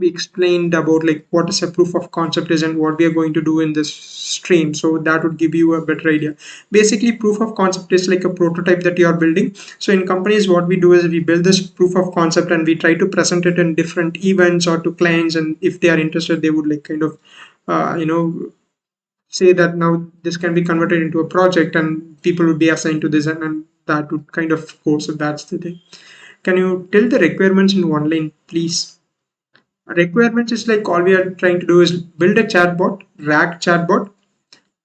S1: explained about like what is a proof of concept is and what we are going to do in this stream. So that would give you a better idea. Basically, proof of concept is like a prototype that you are building. So in companies, what we do is we build this proof of concept and we try to present it in different events or to clients. And if they are interested, they would like kind of, say that now this can be converted into a project and people would be assigned to this, and that would kind of go. So that's the thing. Can you tell the requirements in one line, please? Requirements is like all we are trying to do is build a chatbot, RAG chatbot,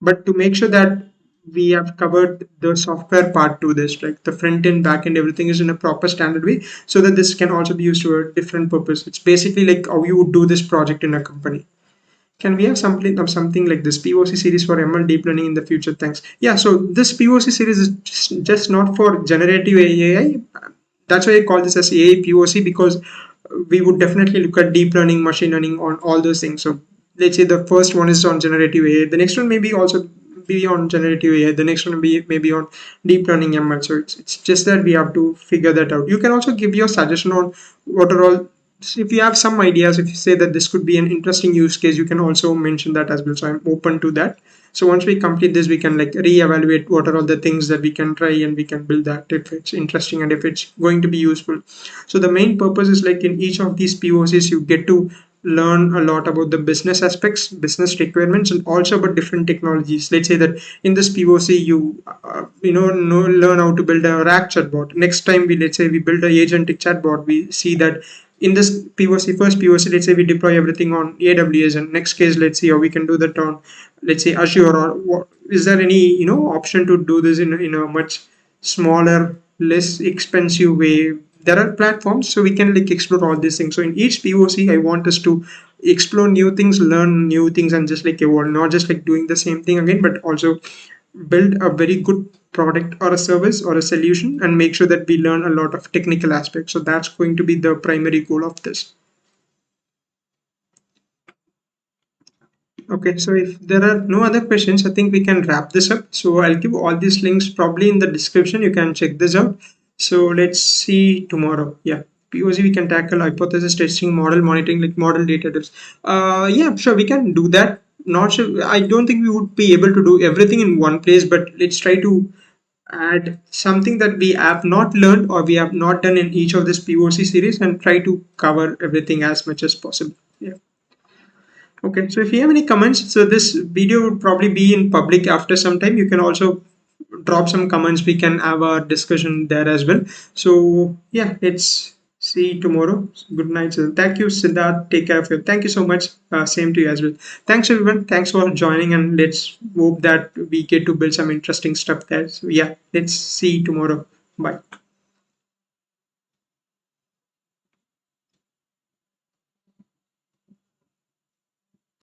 S1: but to make sure that we have covered the software part to this, like the front end, back end, everything is in a proper standard way, so that this can also be used to a different purpose. It's basically like how you would do this project in a company. Can we have something like this POC series for ML deep learning in the future? Thanks. Yeah, so this POC series is just not for generative AI. That's why I call this as AI POC, because we would definitely look at deep learning, machine learning, on all those things. So let's say the first one is on generative AI. The next one maybe also be on generative AI. The next one be maybe on deep learning ML. So it's just that we have to figure that out. You can also give your suggestion on what are all, if you have some ideas, if you say that this could be an interesting use case, you can also mention that as well. So I'm open to that. So once we complete this, we can like reevaluate what are all the things that we can try, and we can build that if it's interesting and if it's going to be useful. So the main purpose is like in each of these POCs, you get to learn a lot about the business aspects, business requirements, and also about different technologies. Let's say that in this POC, know learn how to build a RAG chatbot. Next time let's say we build a agentic chatbot, we see that in this POC, first POC, let's say we deploy everything on AWS, and next case, let's see how we can do that on, let's say, Azure, or what, is there any option to do this in a much smaller, less expensive way? There are platforms, so we can like explore all these things. So in each POC, I want us to explore new things, learn new things, and just like evolve, not just like doing the same thing again, but also build a very good product or a service or a solution, and make sure that we learn a lot of technical aspects. So that's going to be the primary goal of this. Okay, so if there are no other questions, I think we can wrap this up. So I'll give all these links probably in the description. You can check this out. So let's see tomorrow. Yeah, POC we can tackle hypothesis testing, model monitoring, like model data tips. Yeah, sure, we can do that. Not sure. I don't think we would be able to do everything in one place, but let's try to add something that we have not learned or we have not done in each of this POC series, and try to cover everything as much as possible. Yeah. Okay, so if you have any comments, so this video would probably be in public after some time. You can also drop some comments. We can have a discussion there as well. So yeah, let's see tomorrow. Good night. So thank you, Siddharth. Take care of you. Thank you so much. Same to you as well. Thanks everyone. Thanks for joining, and let's hope that we get to build some interesting stuff there. So yeah, let's see tomorrow. Bye.